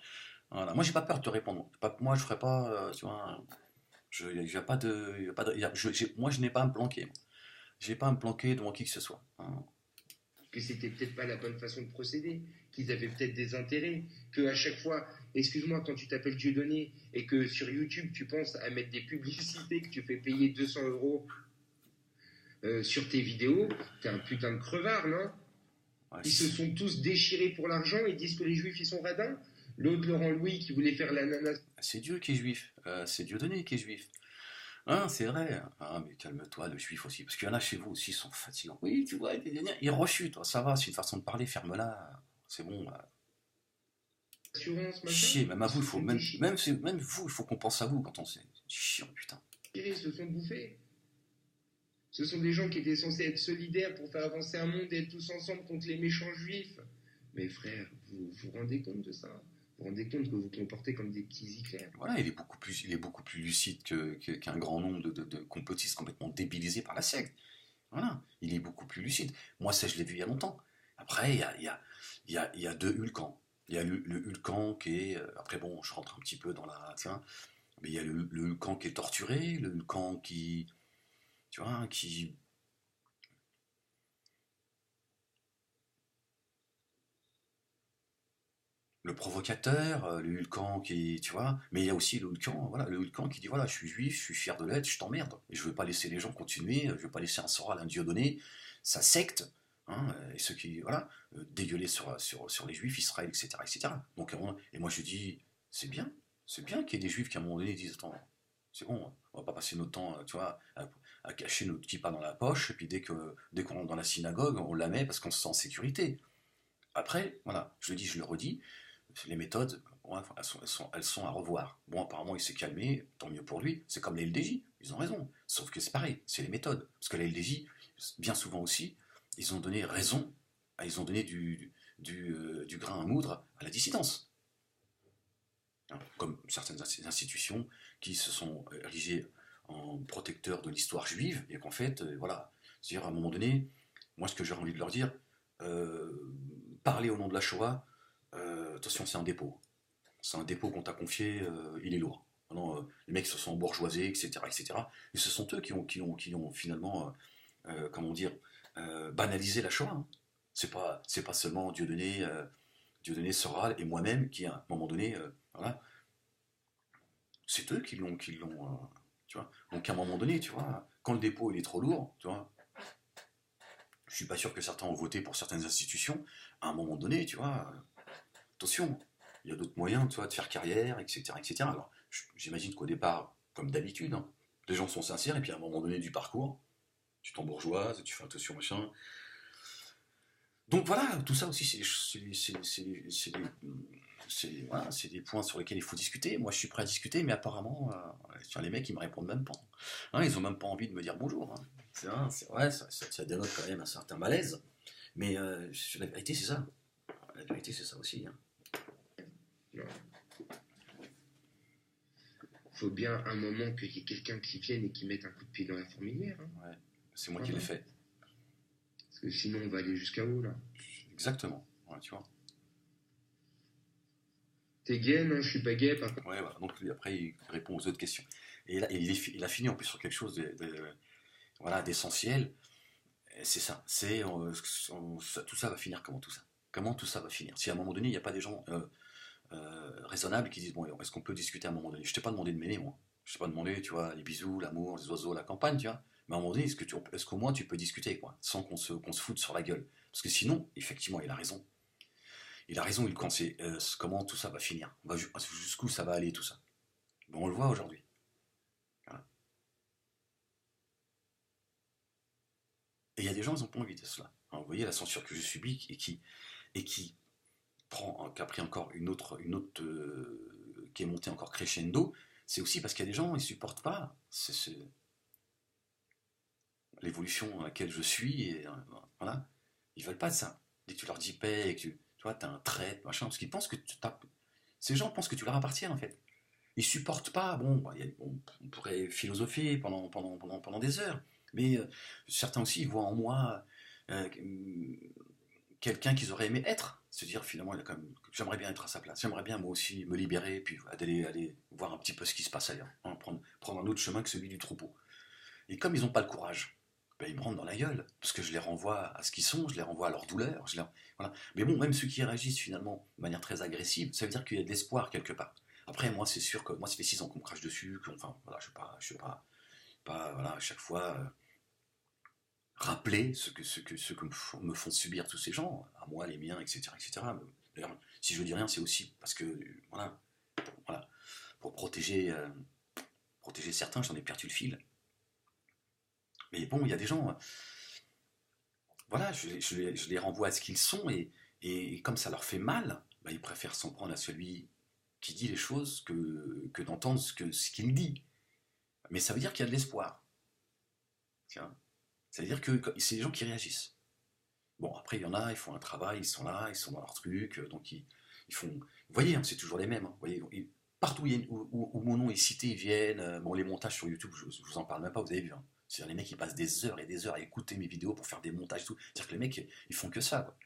Voilà. Moi, j'ai pas peur de te répondre. Moi, je ferai pas, tu vois, y a pas de, y a pas de- y a- moi, je n'ai pas à me planquer. J'ai pas à me planquer devant qui que ce soit, hein. Que c'était peut-être pas la bonne façon de procéder, qu'ils avaient peut-être des intérêts, que à chaque fois, excuse-moi, quand tu t'appelles Dieudonné et que sur YouTube tu penses à mettre des publicités que tu fais payer 200 € sur tes vidéos, t'es un putain de crevard, non? Ouais, Ils se sont tous déchirés pour l'argent et disent que les juifs ils sont radins. L'autre Laurent Louis qui voulait faire l'ananas. c'est Dieu qui est juif, c'est Dieudonné qui est juif. Hein, c'est vrai. Ah, mais calme-toi, le juif aussi. Parce qu'il y en a chez vous aussi, ils sont fatigants. Oui, tu vois, ils rechutent. Ça va, c'est une façon de parler, ferme-la. C'est bon. Assurance, machin, Chier, même à ils vous, il se faut, sont même vous, il faut qu'on pense à vous quand on sait. C'est chiant, putain. déchirés, se sont bouffés. Ce sont des gens qui étaient censés être solidaires pour faire avancer un monde et être tous ensemble contre les méchants juifs. Mais frère, vous vous rendez compte de ça? Vous vous rendez compte que vous vous comportez comme des petits Hitler? Voilà, il est beaucoup plus lucide qu'un grand nombre de complotistes complètement débilisés par la secte. Voilà, il est beaucoup plus lucide. Moi, ça, je l'ai vu il y a longtemps. Après, il y a deux Hulkans. Il y a le Hulkan qui est. Après, bon, je rentre un petit peu dans la. Tiens, mais il y a le Hulkan qui est torturé, le Hulkan qui. Tu vois, qui. Le provocateur, le Hulkan qui. Tu vois, mais il y a aussi le Hulkan, voilà, le Hulkan qui dit voilà, je suis juif, je suis fier de l'être, je t'emmerde. Et je veux pas laisser les gens continuer, je veux pas laisser un Soral, un Dieudonné, sa secte, hein, et ceux qui. Voilà, dégueuler sur les juifs, Israël, etc. etc. Donc, et moi je dis c'est bien qu'il y ait des juifs qui à un moment donné disent attends, c'est bon, on va pas passer notre temps, tu vois, à cacher notre kippa dans la poche, et puis dès qu'on rentre dans la synagogue, on la met parce qu'on se sent en sécurité. Après, voilà, je le dis, je le redis, les méthodes, ouais, enfin, elles sont à revoir. Bon, apparemment, il s'est calmé, tant mieux pour lui. C'est comme les LDJ, ils ont raison. Sauf que c'est pareil, c'est les méthodes. Parce que les LDJ, bien souvent aussi, ils ont donné raison, ils ont donné du grain à moudre à la dissidence. Hein, comme certaines institutions qui se sont érigées en protecteurs de l'histoire juive, et qu'en fait, voilà, c'est-à-dire à un moment donné, moi ce que j'ai envie de leur dire, euh, parler au nom de la Shoah, attention, c'est un dépôt. C'est un dépôt qu'on t'a confié, il est lourd. Non, les mecs se sont bourgeoisés, etc., etc. Et ce sont eux qui ont finalement, comment dire, banalisé la Shoah, hein. C'est pas seulement Dieudonné Soral et moi-même qui, à un moment donné, voilà, c'est eux tu vois. Donc à un moment donné, tu vois, quand le dépôt il est trop lourd, tu vois, je suis pas sûr que certains ont voté pour certaines institutions. À un moment donné, tu vois, attention, il y a d'autres moyens, tu vois, de faire carrière, etc., etc. Alors, j'imagine qu'au départ, comme d'habitude, hein, les gens sont sincères, et puis à un moment donné du parcours, tu t'embourgeoises, tu fais attention, machin. Donc voilà, tout ça aussi, voilà, c'est des points sur lesquels il faut discuter. Moi, je suis prêt à discuter, mais apparemment, les mecs, ils me répondent même pas. Hein, ils ont même pas envie de me dire bonjour, hein. C'est vrai, ça dénote quand même un certain malaise. Mais la vérité, c'est ça. La vérité, c'est ça aussi, hein. Non. Faut bien un moment qu'il y ait quelqu'un qui vienne et qui mette un coup de pied dans la fourmilière, hein. Ouais, c'est moi qui l'ai fait. Parce que sinon, on va aller jusqu'à où, là? Exactement. Ouais, tu vois. T'es gay? Non, je suis pas gay, par contre. Ouais, voilà. Donc après, il répond aux autres questions. Et là, il a fini en plus sur quelque chose voilà, d'essentiel. C'est ça. Tout ça va finir comment tout ça? Comment tout ça va finir? Si à un moment donné, il n'y a pas des gens raisonnables qui disent bon, est-ce qu'on peut discuter à un moment donné? Je t'ai pas demandé de m'aimer, moi. Je t'ai pas demandé, tu vois, les bisous, l'amour, les oiseaux, la campagne, tu vois. Mais à un moment donné, est-ce qu'au moins tu peux discuter, quoi, sans qu'on se foute sur la gueule? Parce que sinon, effectivement, il a raison. Il a raison, il quand c'est comment tout ça va finir, jusqu'où ça va aller tout ça. Bon, on le voit aujourd'hui. Voilà. Et il y a des gens, ils n'ont pas envie de cela. Hein, vous voyez la censure que je subis et qui a pris encore une autre qui est montée encore crescendo. C'est aussi parce qu'il y a des gens, ils supportent pas l'évolution à laquelle je suis. Et, voilà, ils veulent pas de ça. Dès que tu leur dis paix et que tu vois, t'as un trait, machin, parce qu'ils pensent que ces gens pensent que tu leur appartiens en fait. Ils supportent pas. Bon, bah, on pourrait philosopher pendant des heures, mais certains aussi ils voient en moi quelqu'un qu'ils auraient aimé être. Se dire finalement, j'aimerais bien être à sa place. J'aimerais bien moi aussi me libérer et puis aller voir un petit peu ce qui se passe ailleurs. Hein, prendre un autre chemin que celui du troupeau. Et comme ils n'ont pas le courage, ben, ils me rentrent dans la gueule. Parce que je les renvoie à ce qu'ils sont, je les renvoie à leur douleur. Voilà. Mais bon, même ceux qui réagissent finalement de manière très agressive, ça veut dire qu'il y a de l'espoir quelque part. Après, moi, c'est sûr que moi, ça fait 6 ans qu'on me crache dessus. Enfin, voilà, je suis pas voilà, à chaque fois rappeler ce que me font subir tous ces gens, à moi, les miens, etc. etc. D'ailleurs, si je dis rien, c'est aussi parce que, voilà, voilà pour protéger certains, j'en ai perdu le fil. Mais bon, il y a des gens, voilà, je les renvoie à ce qu'ils sont, et comme ça leur fait mal, bah, ils préfèrent s'en prendre à celui qui dit les choses que d'entendre ce qu'il dit. Mais ça veut dire qu'il y a de l'espoir. Tiens. Ça veut dire que c'est des gens qui réagissent. Bon, après, il y en a, ils font un travail, ils sont là, ils sont dans leur truc, donc ils font. Vous voyez, hein, c'est toujours les mêmes. Hein, vous voyez, partout où mon nom est cité, ils viennent. Bon, les montages sur YouTube, je vous en parle même pas, vous avez vu. Hein. C'est-à-dire, les mecs, ils passent des heures et des heures à écouter mes vidéos pour faire des montages et tout. C'est-à-dire que les mecs, ils font que ça, quoi.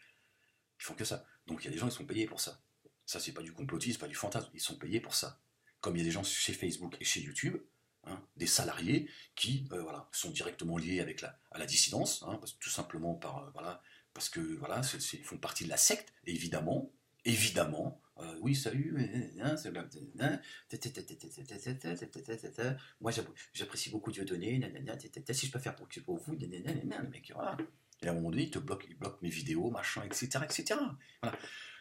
Ils font que ça. Donc, il y a des gens, ils sont payés pour ça. Ça, c'est pas du complotisme, pas du fantasme. Ils sont payés pour ça. Comme il y a des gens chez Facebook et chez YouTube, hein, des salariés qui voilà, sont directement liés à la dissidence, hein, tout simplement voilà, parce que voilà, ils font partie de la secte, et évidemment, oui, salut, moi j'apprécie beaucoup Dieudonné, si je peux faire pour vous, le mec, voilà. Et à un moment donné, il bloque mes vidéos, machin, etc. etc. Voilà.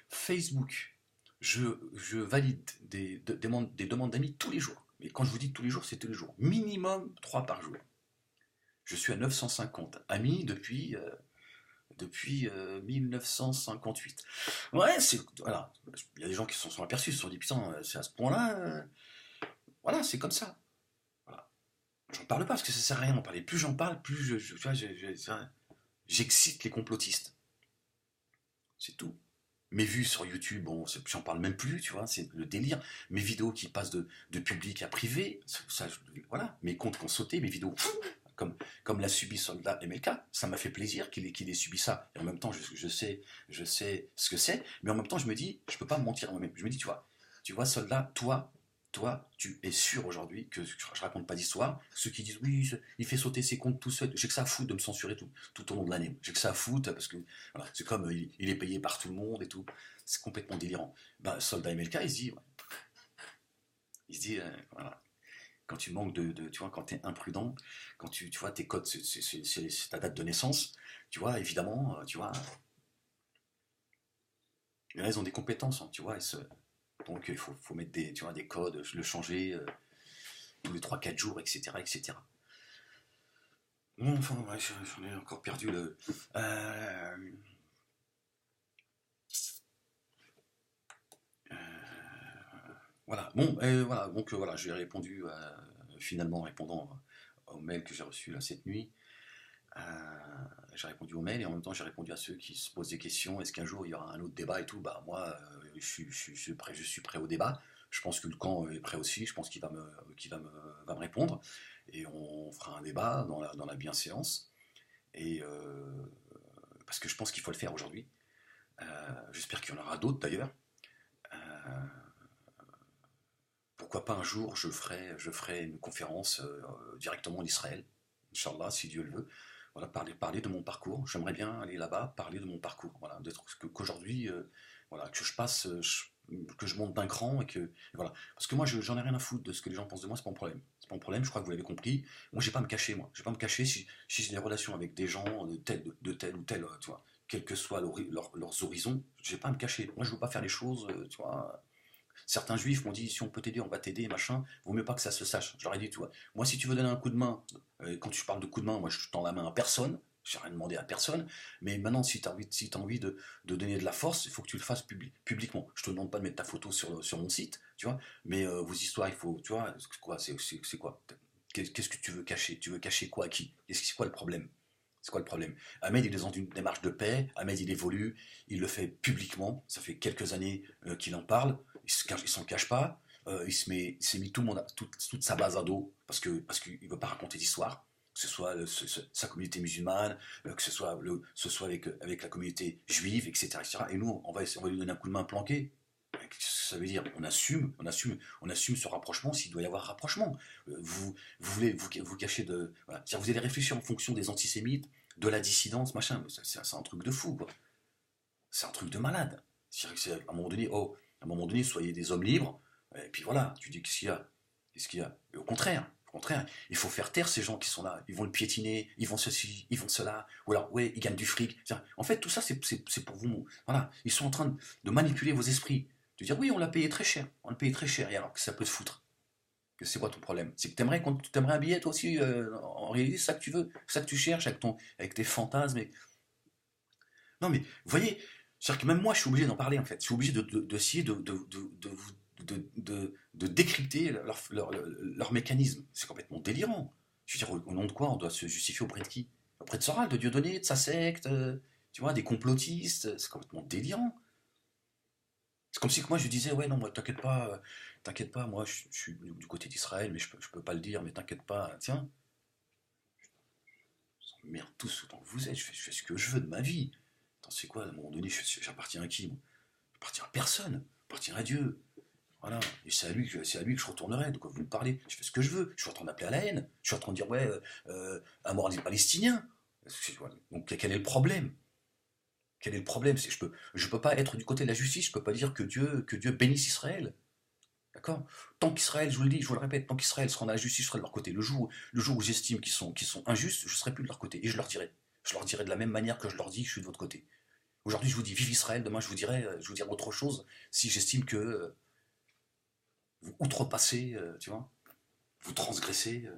Facebook, je valide des demandes d'amis tous les jours. Mais quand je vous dis tous les jours, c'est tous les jours. Minimum 3 par jour. Je suis à 950 amis depuis 1958. Ouais, voilà. Il y a des gens qui se sont aperçus, se sont dit, putain, c'est à ce point-là. Voilà, c'est comme ça. Voilà. J'en parle pas parce que ça sert à rien d'en parler. Plus j'en parle, plus j'excite les complotistes. C'est tout. Mes vues sur YouTube, bon, j'en parle même plus, tu vois, c'est le délire. Mes vidéos qui passent de public à privé, voilà. Mes comptes qui ont sauté, mes vidéos, comme l'a subi Soldat MLK, ça m'a fait plaisir qu'il ait subi ça. Et en même temps, je sais ce que c'est, mais en même temps, je me dis, je peux pas me mentir à moi-même. Je me dis, tu vois, Soldat, toi, tu es sûr aujourd'hui que je raconte pas d'histoire. Ceux qui disent oui, il fait sauter ses comptes tout seul, j'ai que ça à foutre de me censurer tout au long de l'année. J'ai que ça à foutre parce que voilà, c'est comme il est payé par tout le monde et tout. C'est complètement délirant. Ben, Soldat MLK, il se dit, ouais. Il se dit, voilà. Quand tu manques tu vois, quand tu es imprudent, quand tu vois tes codes, c'est ta date de naissance, tu vois, évidemment, tu vois, là, ils ont des compétences, hein, tu vois, donc il faut mettre tu vois, des codes, le changer tous les 3-4 jours, etc. etc. Bon, enfin, ouais, j'en ai encore perdu le. Voilà, bon, voilà, donc voilà, j'ai répondu, finalement, en répondant au mail que j'ai reçu là, cette nuit. J'ai répondu aux mails et en même temps j'ai répondu à ceux qui se posent des questions. Est-ce qu'un jour il y aura un autre débat et tout? Bah moi, je suis prêt au débat. Je pense que le camp est prêt aussi. Je pense va me répondre et on fera un débat dans la bienséance. Et parce que je pense qu'il faut le faire aujourd'hui. J'espère qu'il y en aura d'autres d'ailleurs. Euh, Pourquoi pas un jour je ferai une conférence directement en Israël, Inch'Allah, si Dieu le veut. Voilà, parler de mon parcours. J'aimerais bien aller là-bas, parler de mon parcours. Voilà, qu'aujourd'hui, voilà, que je passe, que je monte d'un cran et voilà. Parce que moi, j'en ai rien à foutre de ce que les gens pensent de moi, c'est pas mon problème. C'est pas mon problème, je crois que vous l'avez compris. Moi, j'ai pas à me cacher, moi. J'ai pas à me cacher si j'ai des relations avec des gens de tel ou tel, tu vois, quels que soient leurs horizons, j'ai pas à me cacher. Moi, je veux pas faire les choses, tu vois. Certains juifs m'ont dit si on peut t'aider, on va t'aider, machin, vaut mieux pas que ça se sache. Je leur ai dit, tu vois, moi si tu veux donner un coup de main, quand tu parles de coup de main, moi je tends la main à personne, j'ai rien demandé à personne, mais maintenant si tu as envie de donner de la force, il faut que tu le fasses publiquement. Je te demande pas de mettre ta photo sur mon site, tu vois, mais vos histoires, il faut, tu vois, c'est quoi? Qu'est-ce que tu veux cacher? Tu veux cacher quoi à qui? C'est quoi le problème? C'est quoi le problème? Ahmed, il est dans une démarche de paix. Ahmed, il évolue. Il le fait publiquement. Ça fait quelques années qu'il en parle. Il s'en cache pas. Il s'est mis toute sa base à dos parce qu'il veut pas raconter d'histoire. que ce soit sa communauté musulmane, que ce soit avec la communauté juive, etc., etc. Et nous, on va lui donner un coup de main planqué. Qu'est-ce que ça veut dire? On assume ce rapprochement s'il doit y avoir rapprochement. Vous voulez vous cacher de. Voilà. C'est-à-dire, vous allez réfléchir en fonction des antisémites, de la dissidence, machin. Mais c'est un truc de fou, quoi. C'est un truc de malade. C'est-à-dire que à un moment donné, à un moment donné, soyez des hommes libres. Et puis voilà, tu dis qu'est-ce qu'il y a? Qu'est-ce qu'il y a? Et au contraire, il faut faire taire ces gens qui sont là. Ils vont le piétiner, ils vont ceci, ils vont cela. Ou alors, ouais, ils gagnent du fric. En fait, tout ça, c'est pour vous. Voilà, ils sont en train de manipuler vos esprits. De dire, oui, on l'a payé très cher. On l'a payé très cher. Et alors, que ça peut te foutre. C'est quoi ton problème? C'est que t'aimerais un billet, toi aussi, en réalité, c'est ça que tu veux, c'est ça que tu cherches avec tes fantasmes. Non, mais vous voyez, c'est-à-dire que même moi, je suis obligé d'en parler, en fait. Je suis obligé d'essayer de décrypter leur mécanisme. C'est complètement délirant. Je veux dire, au nom de quoi on doit se justifier auprès de qui? Auprès de Soral, de Dieudonné, de sa secte, tu vois, des complotistes. C'est complètement délirant. C'est comme si que moi je disais, ouais, non, moi, t'inquiète pas, moi, je suis du côté d'Israël, mais je peux pas le dire, mais t'inquiète pas, tiens, merde, tous autant que vous êtes, je fais ce que je veux de ma vie. Attends, c'est quoi, à un moment donné, j'appartiens à qui, moi? J'appartiens à personne, j'appartiens à Dieu. Voilà, et c'est à lui que je retournerai, de quoi vous me parlez? Je fais ce que je veux, je suis en train d'appeler à la haine, je suis en train de dire, ouais, à mort les Palestiniens. Donc quel est le problème? Quel est le problème? Je peux pas être du côté de la justice, je peux pas dire que Dieu bénisse Israël. D'accord? Tant qu'Israël, je vous le dis, je vous le répète, tant qu'Israël sera dans la justice, je serai de leur côté. Le jour où j'estime qu'ils sont injustes, je serai plus de leur côté. Et je leur dirai. Je leur dirai de la même manière que je leur dis que je suis de votre côté. Aujourd'hui, je vous dis vive Israël, demain, je vous dirai autre chose si j'estime que vous outrepassez, tu vois, vous transgressez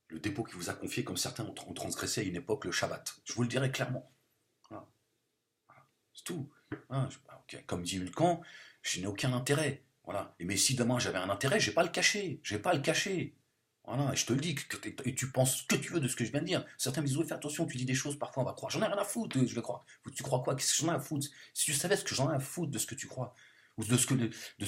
le dépôt qui vous a confié, comme certains ont transgressé à une époque le Shabbat. Je vous le dirai clairement. Voilà. C'est tout. Hein, ok, comme dit Hulcan, je n'ai aucun intérêt. Voilà. Mais si demain j'avais un intérêt, je vais pas le cacher. Je vais pas le cacher. Voilà. Et je te le dis, et tu penses ce que tu veux de ce que je viens de dire. Certains me disent, oui, fais attention, tu dis des choses, parfois on va croire. J'en ai rien à foutre, je le crois. Tu crois quoi? Qu'est-ce que j'en ai à foutre? Si tu savais ce que j'en ai à foutre de ce que tu crois, ou de ce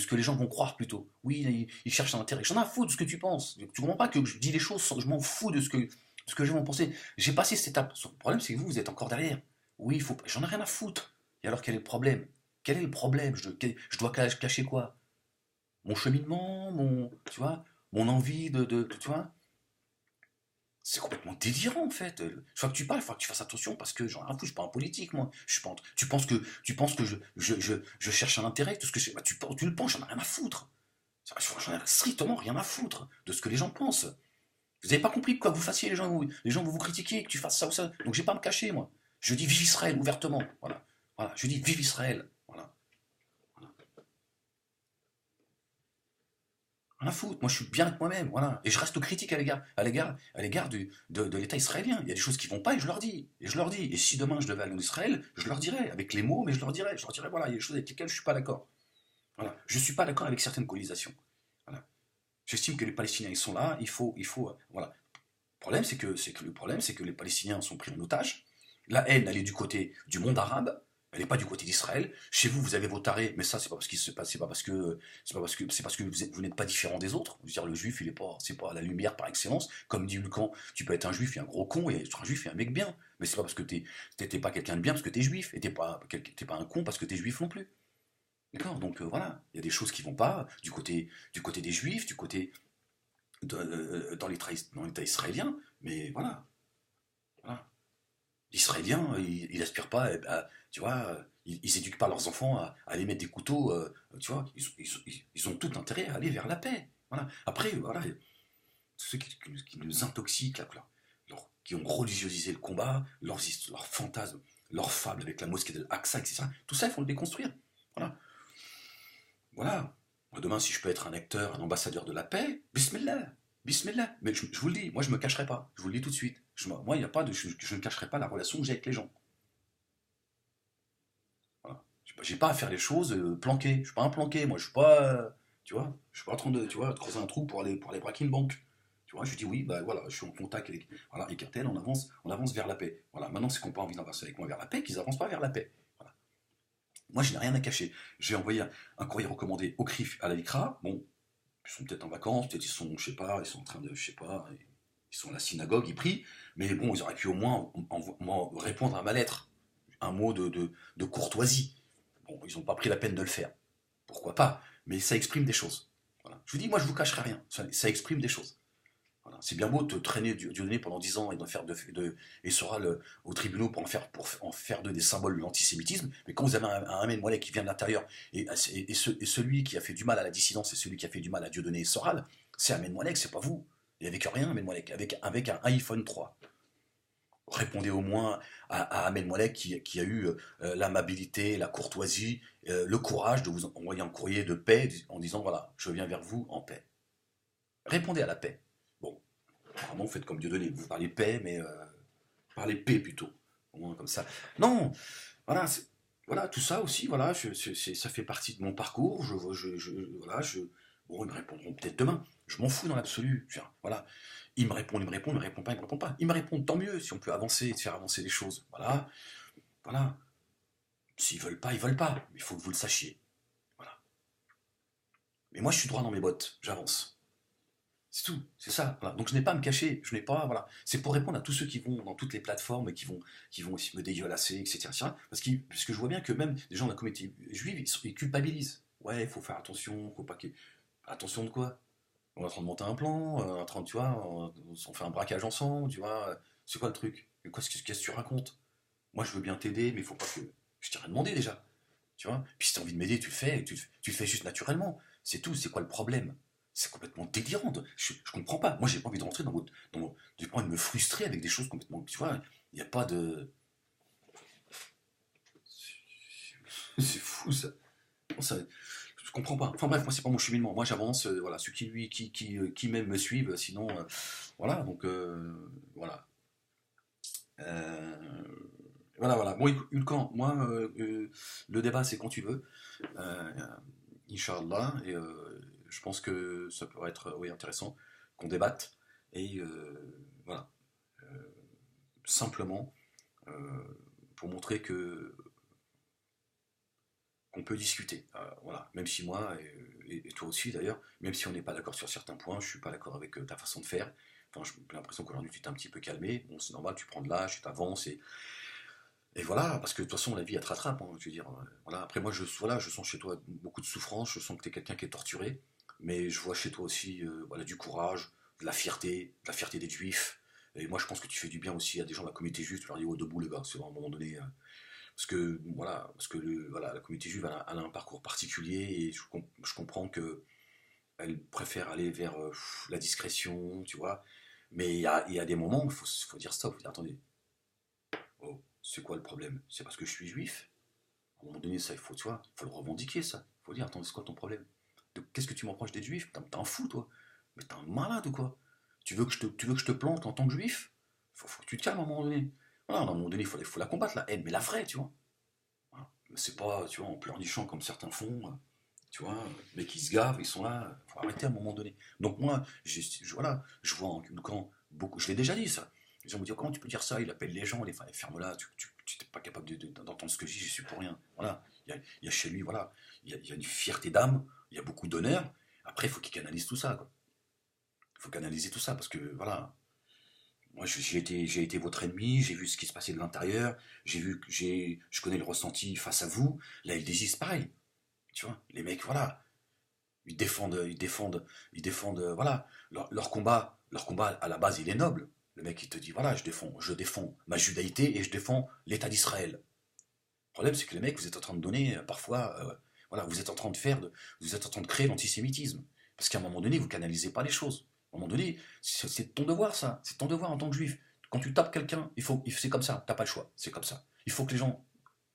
que les gens vont croire plutôt. Oui, ils cherchent un intérêt. J'en ai à foutre de ce que tu penses. Tu comprends pas que je dis les choses sans, je m'en fous de ce que les gens vont penser. J'ai passé cette étape. Le problème, c'est que vous êtes encore derrière. Oui, j'en ai rien à foutre. Et alors, quel est le problème? Quel est le problème? Je dois cacher quoi? Mon cheminement, tu vois, mon envie tu vois? C'est complètement délirant en fait. Faut que tu parles, faut que tu fasses attention parce que j'en ai rien à foutre, je suis pas un politique moi. Je suis pas, tu penses que je cherche un intérêt, tout ce que tu le penses, j'en ai rien à foutre. J'en ai strictement rien à foutre de ce que les gens pensent. Vous avez pas compris quoi que vous fassiez, les gens vont vous critiquer, que tu fasses ça ou ça. Donc j'ai pas à me cacher moi. Je dis vive Israël ouvertement. Voilà. Voilà. Je dis vive Israël. Voilà. Voilà. Rien à foutre. Moi, je suis bien avec moi-même. Voilà. Et je reste critique à l'égard de l'État israélien. Il y a des choses qui vont pas et je leur dis. Et je leur dis. Et si demain je devais aller en Israël, je leur dirais. Avec les mots, mais je leur dirais. Je leur dirais, voilà, il y a des choses avec lesquelles je suis pas d'accord. Voilà. Je suis pas d'accord avec certaines colonisations. Voilà. J'estime que les Palestiniens, ils sont là. Voilà. Le problème, c'est que les Palestiniens sont pris en otage. La haine, elle est du côté du monde arabe. Elle n'est pas du côté d'Israël. Chez vous, vous avez vos tarés, mais ça, c'est pas parce qu'il se passe, c'est parce que vous n'êtes pas différent des autres. Je veux dire, le juif, il est pas, c'est pas la lumière par excellence. Comme dit Hulcan, tu peux être un juif et un gros con, et être un juif et un mec bien. Mais c'est pas parce que t'es pas quelqu'un de bien parce que t'es juif, et t'es pas un con parce que t'es juif non plus. D'accord? Donc voilà, il y a des choses qui vont pas du côté des juifs, du côté dans l'État israélien, mais voilà, voilà. L'Israélien, il aspire pas, tu vois, ils éduquent pas leurs enfants à aller mettre des couteaux, tu vois, ils ont tout intérêt à aller vers la paix. Voilà. Après, voilà, ceux qui nous intoxiquent, qui ont religiosisé le combat, leurs fantasmes, leurs fables avec la mosquée de l'Aqsa, etc. Tout ça, il faut le déconstruire. Voilà. Voilà. Moi, demain, si je peux être un acteur, un ambassadeur de la paix, bismillah. Bismillah. Mais je vous le dis, moi, je me cacherai pas. Je vous le dis tout de suite. Moi, il y a pas de, je ne cacherai pas la relation que j'ai avec les gens. Voilà. J'ai pas à faire les choses planquées. Je suis pas un planqué. Moi, je suis pas, tu vois, je suis pas en train de, tu vois, de creuser un trou pour aller braquer une banque. Tu vois, je dis oui, bah voilà, je suis en contact avec, voilà, les cartels, on avance vers la paix. Voilà. Maintenant, c'est qu'on n'a pas envie d'avancer avec moi vers la paix, qu'ils avancent pas vers la paix. Voilà. Moi, je n'ai rien à cacher. J'ai envoyé un courrier recommandé au CRIF, à la LICRA. Bon, ils sont peut-être en vacances, peut-être ils sont, je sais pas, ils sont en train de, je sais pas. Ils sont à la synagogue, ils prient, mais bon, ils auraient pu au moins répondre à ma lettre. Un mot de courtoisie. Bon, ils n'ont pas pris la peine de le faire. Pourquoi pas? Mais ça exprime des choses. Voilà. Je vous dis, moi, je vous cacherai rien. Ça exprime des choses. Voilà. C'est bien beau de te traîner Dieudonné pendant 10 ans et d'en faire et sera au tribunal pour en faire des symboles de l'antisémitisme, mais quand vous avez un Ahmed Moalek qui vient de l'intérieur, et celui qui a fait du mal à la dissidence et celui qui a fait du mal à Dieudonné et Soral, c'est Ahmed Moalek, c'est pas vous. Et avec rien, Ahmed Moalek, avec un iPhone 3. Répondez au moins à Ahmed Moalek qui a eu l'amabilité, la courtoisie, le courage de vous envoyer un courrier de paix en disant voilà, je viens vers vous en paix. Répondez à la paix. Bon, apparemment vous faites comme Dieudonné, vous parlez paix, mais parlez paix plutôt. Au moins comme ça. Non, voilà, voilà, tout ça aussi, voilà, ça fait partie de mon parcours. Voilà, bon, ils me répondront peut-être demain. Je m'en fous dans l'absolu. Voilà, il me répond pas, il me répond pas. Il me répond, tant mieux, si on peut avancer, faire avancer les choses. Voilà, voilà. S'ils veulent pas, ils veulent pas. Mais il faut que vous le sachiez. Voilà. Mais moi, je suis droit dans mes bottes. J'avance. C'est tout, c'est ça. Voilà. Donc je n'ai pas à me cacher, je n'ai pas, voilà. C'est pour répondre à tous ceux qui vont dans toutes les plateformes et qui vont aussi me dégueulasser, etc. Parce que je vois bien que même des gens de la communauté juive, ils culpabilisent. Ouais, il faut faire attention, faut pas que. Attention de quoi? On est en train de monter un plan, en train de, tu vois, on fait un braquage ensemble, tu vois. C'est quoi le truc? Qu'est-ce que tu racontes? Moi je veux bien t'aider, mais il faut pas que. Je t'ai rien demandé déjà. Tu vois? Puis si t'as envie de m'aider, tu le fais, tu le fais juste naturellement. C'est tout, c'est quoi le problème? C'est complètement délirant. Je comprends pas. Moi, j'ai pas envie de rentrer j'ai pas envie de me frustrer avec des choses complètement. Tu vois, il n'y a pas de. C'est fou ça. ça. Je comprends pas. Enfin bref, moi, c'est pas mon cheminement. Moi, j'avance. Voilà, ceux qui m'aiment me suivent. Sinon, voilà. Donc, voilà. Euh, voilà, voilà. Bon, Ulcan, moi, le débat, c'est quand tu veux. Euh, Inch'Allah. Et je pense que ça pourrait être oui, intéressant qu'on débatte. Et voilà. Euh, simplement, euh, pour montrer qu'on peut discuter. Voilà. Même si moi, et toi aussi d'ailleurs, même si on n'est pas d'accord sur certains points, je suis pas d'accord avec ta façon de faire. Enfin, j'ai l'impression qu'aujourd'hui tu t'es un petit peu calmé. Bon, c'est normal, tu prends de l'âge, tu t'avances et voilà, parce que de toute façon la vie elle te rattrape. Hein, je veux dire, voilà. Après moi, je sens chez toi beaucoup de souffrance, je sens que tu es quelqu'un qui est torturé, mais je vois chez toi aussi voilà, du courage, de la fierté des juifs. Et moi je pense que tu fais du bien aussi à des gens de la communauté juive, tu leur dis oh debout les gars, c'est à un moment donné. Parce que voilà, voilà, la communauté juive elle a un parcours particulier et je comprends que elle préfère aller vers la discrétion, tu vois. Mais il y a des moments où faut dire stop, il faut dire attendez, oh, c'est quoi le problème? C'est parce que je suis juif? À un moment donné, ça, il faut, tu vois, faut le revendiquer, ça. Il faut dire, attends, c'est quoi ton problème? Qu'est-ce que tu m'en reproches d'être juif? T'es un fou, toi. Mais t'es un malade ou quoi? Tu veux que je te plante en tant que juif? Faut que tu te calmes à un moment donné. Voilà, à un moment donné, faut la combattre, la haine, mais la vraie, tu vois. Voilà. Mais c'est pas, tu vois, en pleurnichant comme certains font, tu vois, mais qui se gavent, ils sont là, faut arrêter à un moment donné. Donc moi, voilà, je vois en camp beaucoup, je l'ai déjà dit ça. Les gens me disent, comment tu peux dire ça? Il appelle les gens, ferme-la, tu n'es pas capable d'entendre ce que je dis, je suis pour rien. Voilà, il y a chez lui, voilà, il y a une fierté d'âme, il y a beaucoup d'honneur. Après, il faut qu'il canalise tout ça, quoi. Il faut canaliser tout ça, parce que, voilà, moi, j'ai été votre ennemi, j'ai vu ce qui se passait de l'intérieur, je connais le ressenti face à vous. Là, ils disent pareil. Tu vois, les mecs, voilà, ils défendent, voilà, leur combat à la base, il est noble. Le mec, il te dit, voilà, je défends ma judaïté et je défends l'État d'Israël. Le problème, c'est que les mecs, vous êtes en train de donner, parfois, voilà, vous êtes en train de vous êtes en train de créer l'antisémitisme. Parce qu'à un moment donné, vous canalisez pas les choses. À un moment donné, c'est ton devoir, ça. C'est ton devoir en tant que juif. Quand tu tapes quelqu'un, c'est comme ça. T'as pas le choix. C'est comme ça. Il faut que les gens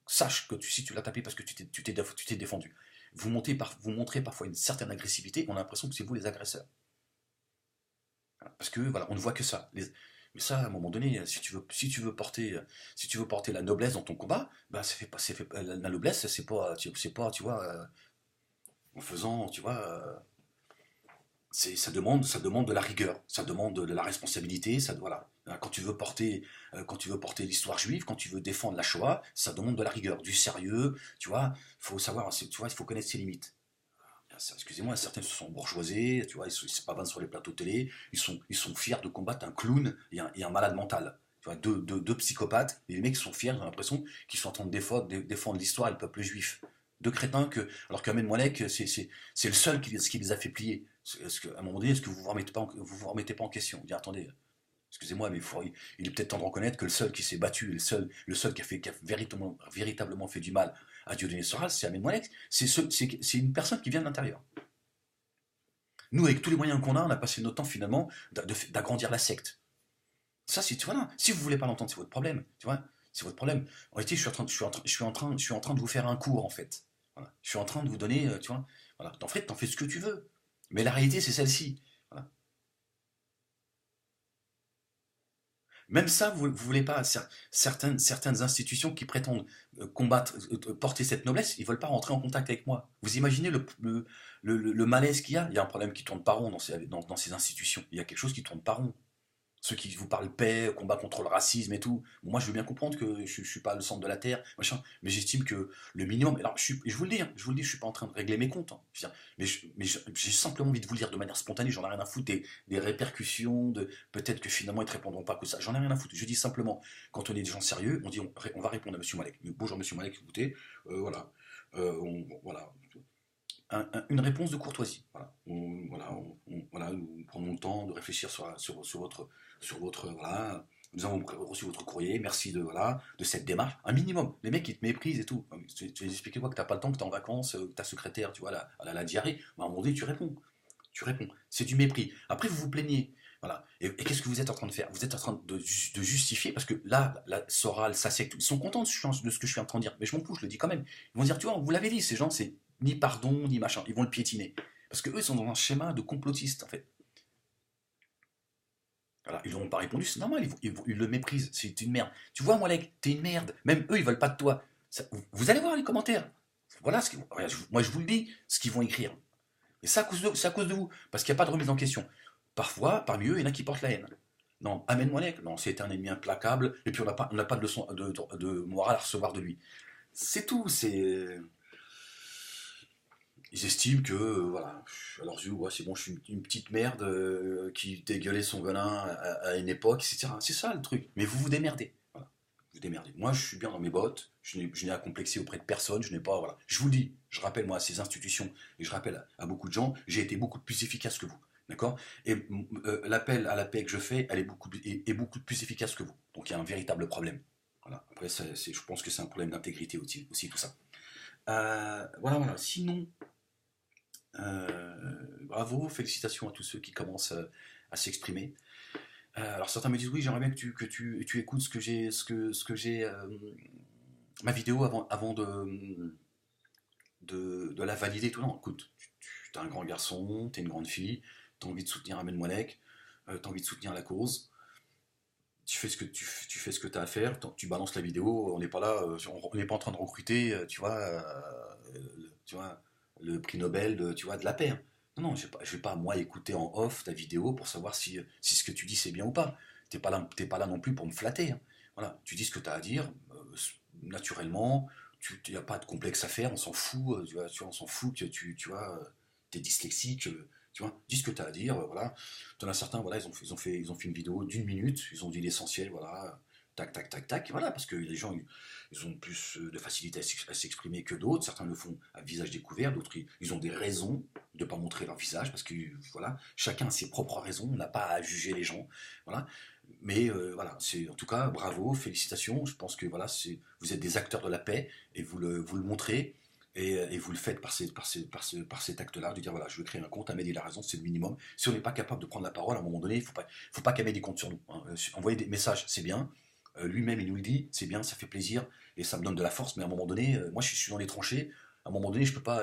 sachent que si tu l'as tapé parce que tu t'es défendu. Vous montrez parfois une certaine agressivité, on a l'impression que c'est vous les agresseurs. Parce que voilà, on ne voit que ça. Mais ça, à un moment donné, si tu veux porter la noblesse dans ton combat, bah, la noblesse, tu vois, en faisant, tu vois, ça demande de la rigueur, ça demande de la responsabilité, ça, voilà. Quand tu veux porter l'histoire juive, quand tu veux défendre la Shoah, ça demande de la rigueur, du sérieux, tu vois, faut savoir, tu vois, il faut connaître ses limites. excusez-moi, certains se sont bourgeoisés, tu vois, ils se pavanent sur les plateaux télé, ils sont fiers de combattre un clown et un malade mental. Tu vois, deux psychopathes, et les mecs sont fiers, j'ai l'impression qu'ils sont en train de défendre l'histoire et le peuple juif. Deux crétins que, alors qu'Ahmed Moalek, c'est le seul qui les a fait plier. À un moment donné, est-ce que vous vous remettez pas en question? Vous dites, attendez, excusez-moi, mais il est peut-être temps de reconnaître que le seul qui s'est battu, le seul qui a véritablement fait du mal à Dieudonné Soral, c'est Ahmed Moalek. C'est une personne qui vient de l'intérieur. Nous, avec tous les moyens qu'on a, on a passé notre temps finalement d'agrandir la secte. Ça, c'est, tu vois, là, si vous voulez pas l'entendre, c'est votre problème, tu vois, c'est votre problème. En réalité, je suis en train de vous faire un cours, en fait. Voilà. Je suis en train de vous donner, tu vois, voilà. En fait, t'en fais ce que tu veux. Mais la réalité, c'est celle-ci. Voilà. Même ça, vous ne voulez pas, certaines institutions qui prétendent combattre, porter cette noblesse, ils ne veulent pas rentrer en contact avec moi. Vous imaginez le malaise qu'il y a? Il y a un problème qui tourne pas rond dans ces institutions. Il y a quelque chose qui tourne pas rond. Ceux qui vous parlent paix, combat contre le racisme et tout. Moi, je veux bien comprendre que je suis pas le centre de la terre, machin, mais j'estime que le minimum. Alors, je vous le dis, hein, je suis pas en train de régler mes comptes, hein. Je veux dire, j'ai simplement envie de vous le dire de manière spontanée. J'en ai rien à foutre des répercussions, de peut-être que finalement ils te répondront pas que ça. J'en ai rien à foutre. Je dis simplement, quand on est des gens sérieux, on dit on va répondre à Monsieur Malek. Bonjour Monsieur Malek, écoutez, voilà, voilà, une réponse de courtoisie. Voilà. Voilà, nous prenons le temps de réfléchir sur votre voilà. Nous avons reçu votre courrier, merci de cette démarche. Un minimum. Les mecs, ils te méprisent et tout. Tu vas expliquer quoi, que t'as pas le temps, que t'es en vacances, que ta secrétaire, tu vois, elle a la diarrhée. À un moment donné, tu réponds. Tu réponds. C'est du mépris. Après, vous vous plaignez. Voilà. Et qu'est-ce que vous êtes en train de faire? Vous êtes en train de justifier, parce que là, la Soral, ça c'est ils sont contents de ce que je suis en train de dire. Mais je m'en fous, je le dis quand même. Ils vont dire, tu vois, vous l'avez dit, ces gens, c'est ni pardon, ni machin. Ils vont le piétiner. Parce qu'eux, ils sont dans un schéma de complotiste, en fait. Voilà, ils n'auront pas répondu, c'est normal, ils le méprisent, c'est une merde. Tu vois, Moalek, t'es une merde. Même eux, ils veulent pas de toi. Vous allez voir les commentaires. Voilà, moi je vous le dis, ce qu'ils vont écrire. Et ça, c'est à cause de vous, parce qu'il n'y a pas de remise en question. Parfois, parmi eux, il y en a qui portent la haine. Non, Amen Moalek, non, c'est un ennemi implacable, et puis on n'a pas de leçon de morale à recevoir de lui. C'est tout, c'est. Ils estiment que, voilà, à leurs yeux, ouais, c'est bon, je suis une petite merde qui dégueulait son venin à une époque, etc. C'est ça le truc. Mais vous vous démerdez. Voilà. Vous démerdez. Moi, je suis bien dans mes bottes, je n'ai à complexer auprès de personne, je n'ai pas. Voilà. Je vous le dis, je rappelle, moi, à ces institutions, et je rappelle à beaucoup de gens, j'ai été beaucoup plus efficace que vous. D'accord. Et l'appel à la paix que je fais, elle est beaucoup plus efficace que vous. Donc il y a un véritable problème. Voilà. Après, je pense que c'est un problème d'intégrité aussi, tout ça. Voilà. Sinon, bravo, félicitations à tous ceux qui commencent à s'exprimer. Alors certains me disent oui, j'aimerais bien que tu écoutes ma vidéo avant de la valider. Tout non, écoute, tu es un grand garçon, tu es une grande fille, tu as envie de soutenir Ahmed Moalek, tu as envie de soutenir la cause. Tu fais ce que tu as à faire, tu balances la vidéo, on n'est pas là, on n'est pas en train de recruter, tu vois, le prix Nobel de la paix, hein. Non, non, je vais pas moi écouter en off ta vidéo pour savoir si ce que tu dis c'est bien ou pas. T'es pas là non plus pour me flatter, hein. Voilà, tu dis ce que tu as à dire, naturellement, il n'y a pas de complexe à faire, on s'en fout, on s'en fout que t'es dyslexique, tu vois, dis ce que tu as à dire, voilà. T'en as certains, voilà, ils ont fait une vidéo d'1 minute, ils ont dit l'essentiel, voilà, tac, tac, tac, tac, voilà, parce que les gens, ils ont plus de facilité à s'exprimer que d'autres, certains le font à visage découvert, d'autres, ils ont des raisons de ne pas montrer leur visage, parce que, voilà, chacun a ses propres raisons, on n'a pas à juger les gens, voilà. Mais voilà, en tout cas, bravo, félicitations, je pense que voilà, vous êtes des acteurs de la paix, et vous le montrez, et vous le faites par cet acte-là, de dire voilà, je veux créer un compte, Ahmed il a raison, c'est le minimum. Si on n'est pas capable de prendre la parole, à un moment donné, il faut pas qu'Ahmed il compte sur nous, hein. Envoyer des messages, c'est bien. Lui-même, il nous le dit, c'est bien, ça fait plaisir, et ça me donne de la force, mais à un moment donné, moi je suis dans les tranchées, à un moment donné, je peux pas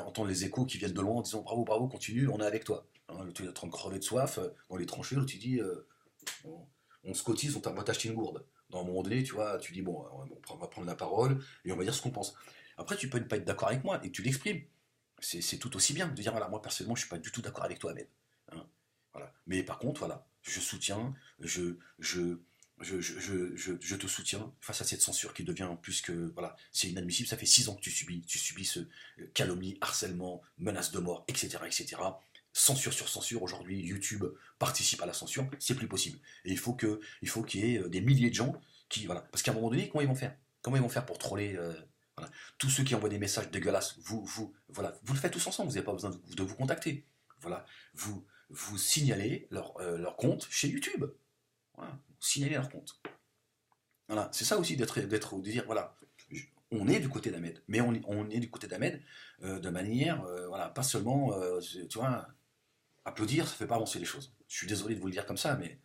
entendre les échos qui viennent de loin en disant bravo, bravo, continue, on est avec toi. Hein, tu es en train de crever de soif, dans les tranchées, l'autre tu dis on se cotise, on va t'acheter une gourde. Dans un moment donné, tu vois, tu dis bon, on va prendre la parole, et on va dire ce qu'on pense. Après, tu peux ne pas être d'accord avec moi, et tu l'exprimes. C'est tout aussi bien de dire voilà, moi personnellement, je suis pas du tout d'accord avec toi, Ahmed. Hein, voilà. Mais par contre, voilà, je soutiens, je je te soutiens face à cette censure qui devient plus que... Voilà, c'est inadmissible, ça fait 6 ans que tu subis ce calomnie, harcèlement, menace de mort, etc., etc. Censure sur censure, aujourd'hui, YouTube participe à la censure, c'est plus possible. Et il faut qu'il y ait des milliers de gens qui... Voilà, parce qu'à un moment donné, comment ils vont faire? Comment ils vont faire pour troller voilà. Tous ceux qui envoient des messages dégueulasses, voilà, vous le faites tous ensemble, vous n'avez pas besoin de vous contacter. Voilà, vous signalez leur compte chez YouTube. Voilà, signaler leur compte. Voilà, c'est ça aussi de dire, voilà, on est du côté d'Ahmed, mais on est du côté d'Ahmed de manière, voilà, pas seulement, tu vois, applaudir, ça fait pas avancer les choses. Je suis désolé de vous le dire comme ça, mais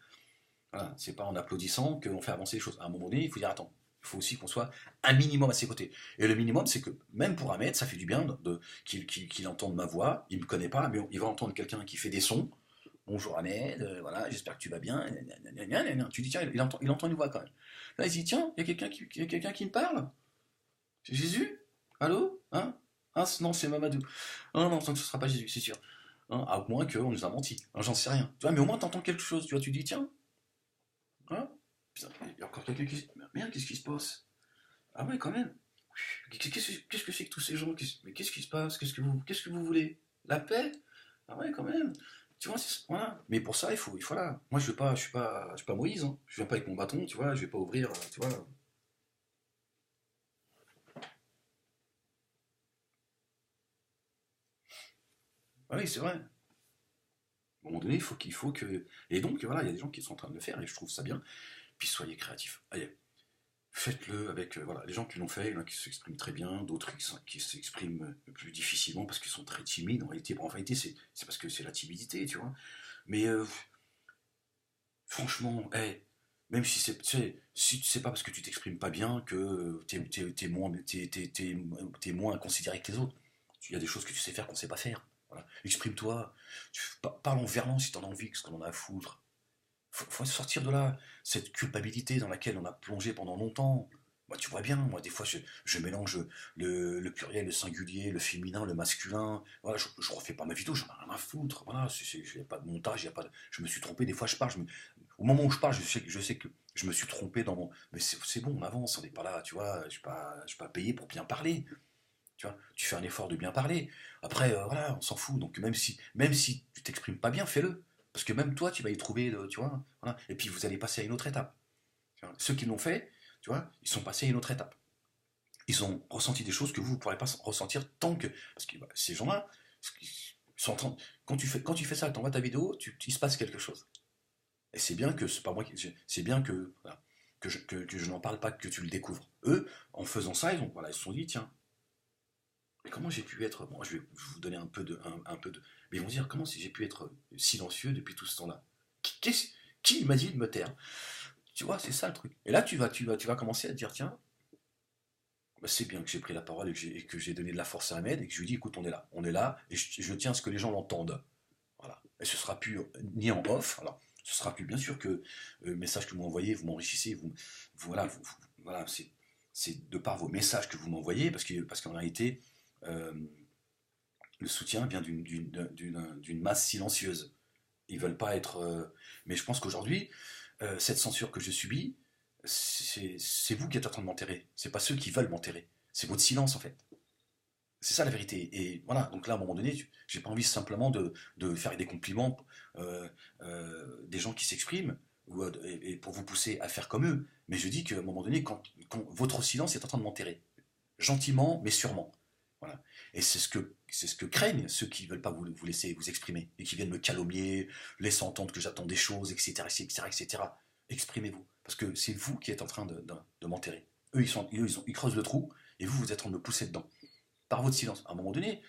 voilà, c'est pas en applaudissant qu'on fait avancer les choses. À un moment donné, il faut dire, attends, il faut aussi qu'on soit un minimum à ses côtés. Et le minimum, c'est que même pour Ahmed, ça fait du bien qu'il entende ma voix, il me connaît pas, mais il va entendre quelqu'un qui fait des sons. Bonjour Ahmed, voilà, j'espère que tu vas bien. Tu dis, tiens, il entend une voix quand même. Là, il dit, tiens, il y a quelqu'un qui me parle. C'est Jésus? Allô? Hein? Ah, non, c'est Mamadou. Ah non, ce ne sera pas Jésus, c'est sûr. Hein, à moins qu'on nous a menti. Hein, j'en sais rien. Tu vois, mais au moins, tu entends quelque chose. Tu vois, tu dis, tiens, hein? Putain, il y a encore quelqu'un qui... Merde, qu'est-ce qui se passe? Ah ouais, quand même. Qu'est-ce que c'est que tous ces gens? Mais qu'est-ce qui se passe? Qu'est-ce que vous voulez? La paix? Ah ouais, quand même. Tu vois, voilà. Mais pour ça, il faut là. Moi, je suis pas Moïse. Hein. Je viens pas avec mon bâton, tu vois. Je vais pas ouvrir, tu vois. Ah oui, c'est vrai. À un moment donné, il faut que. Et donc, voilà, il y a des gens qui sont en train de le faire, et je trouve ça bien. Puis soyez créatifs. Allez, faites-le avec voilà, les gens qui l'ont fait, il y en a qui s'expriment très bien, d'autres qui s'expriment plus difficilement parce qu'ils sont très timides. En réalité c'est parce que c'est la timidité, tu vois. Mais franchement, hey, même si c'est pas parce que tu t'exprimes pas bien que t'es moins considéré que les autres. Il y a des choses que tu sais faire qu'on sait pas faire. Voilà. Exprime-toi, parle en verlan si t'en as envie, qu'est-ce qu'on en a à foutre. Faut sortir de là, cette culpabilité dans laquelle on a plongé pendant longtemps. Moi, tu vois bien, moi, des fois, je mélange le pluriel, le singulier, le féminin, le masculin. Voilà, je refais pas ma vidéo, j'en ai rien à foutre. Voilà, il n'y a pas de montage, je me suis trompé, des fois, je parle. Au moment où je parle, je sais que je me suis trompé dans mon. Mais c'est bon, on avance, on n'est pas là, tu vois. Je suis pas payé pour bien parler. Tu vois, tu fais un effort de bien parler. Après, voilà, on s'en fout. Donc même si tu t'exprimes pas bien, fais-le. Parce que même toi, tu vas y trouver, tu vois. Voilà. Et puis vous allez passer à une autre étape. Tu vois. Ceux qui l'ont fait, tu vois, ils sont passés à une autre étape. Ils ont ressenti des choses que vous ne pourrez pas ressentir tant que. Parce que bah, ces gens-là, ils sont en train. Quand tu fais ça, tu envoies ta vidéo, il se passe quelque chose. Et c'est bien que c'est pas moi qui. C'est bien que. Voilà, que je n'en parle pas, que tu le découvres. Eux, en faisant ça, ils se sont dit, tiens, mais comment j'ai pu être. Bon, je vais vous donner un peu de. Mais ils vont dire, comment si j'ai pu être silencieux depuis tout ce temps-là? Qui m'a dit de me taire? Tu vois, c'est ça le truc. Et là, tu vas commencer à te dire, tiens, bah, c'est bien que j'ai pris la parole et que j'ai donné de la force à Ahmed et que je lui dis, écoute, on est là, et je tiens à ce que les gens l'entendent. Voilà. Et ce sera plus ni en off. Alors, ce sera plus bien sûr que le message que vous m'envoyez, vous m'enrichissez, voilà, voilà, c'est de par vos messages que vous m'envoyez, parce qu'en réalité, euh, le soutien vient d'une masse silencieuse. Ils veulent pas être. Mais je pense qu'aujourd'hui, cette censure que je subis, c'est vous qui êtes en train de m'enterrer. C'est pas ceux qui veulent m'enterrer. C'est votre silence en fait. C'est ça la vérité. Et voilà, donc là, à un moment donné, j'ai pas envie simplement de faire des compliments des gens qui s'expriment et pour vous pousser à faire comme eux. Mais je dis qu'à un moment donné, quand votre silence est en train de m'enterrer, gentiment, mais sûrement. Voilà. Et c'est ce que craignent ceux qui ne veulent pas vous laisser vous exprimer et qui viennent me calomnier, laisser entendre que j'attends des choses, etc., etc., etc. Exprimez-vous. Parce que c'est vous qui êtes en train de m'enterrer. Eux, ils creusent le trou et vous êtes en train de me pousser dedans. Par votre silence. À un moment donné,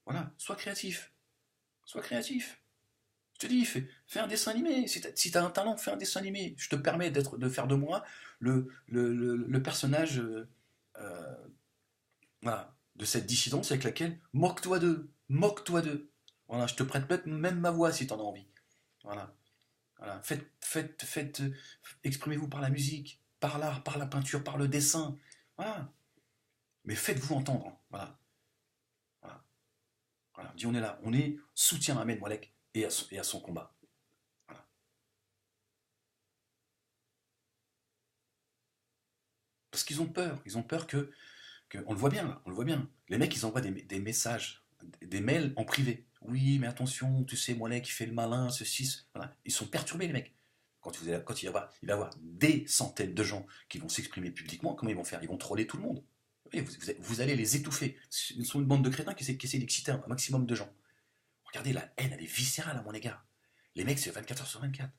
voilà, sois créatif. Sois créatif. Je te dis, fais un dessin animé. Si t'as un talent, fais un dessin animé. Je te permets de faire de moi le personnage euh, voilà, de cette dissidence avec laquelle moque-toi d'eux. Moque-toi d'eux. Voilà, je te prête même ma voix si t'en as envie. Voilà. Voilà. Exprimez-vous par la musique, par l'art, par la peinture, par le dessin. Voilà. Mais faites-vous entendre. Voilà. Voilà. Voilà. Dis on est là. On est soutien à Ahmed Moalek et à son combat. Voilà. Parce qu'ils ont peur. Ils ont peur on le voit bien, là, on le voit bien. Les mecs, ils envoient des messages, des mails en privé. Oui, mais attention, tu sais, Moinet qui fait le malin, ceci. Voilà. Ils sont perturbés, les mecs. Quand il va y avoir des centaines de gens qui vont s'exprimer publiquement, comment ils vont faire? Ils vont troller tout le monde. Oui, vous allez les étouffer. Ils sont une bande de crétins qui essaient d'exciter un maximum de gens. Regardez, la haine, elle est viscérale à mon égard. Les mecs, c'est 24 heures sur 24.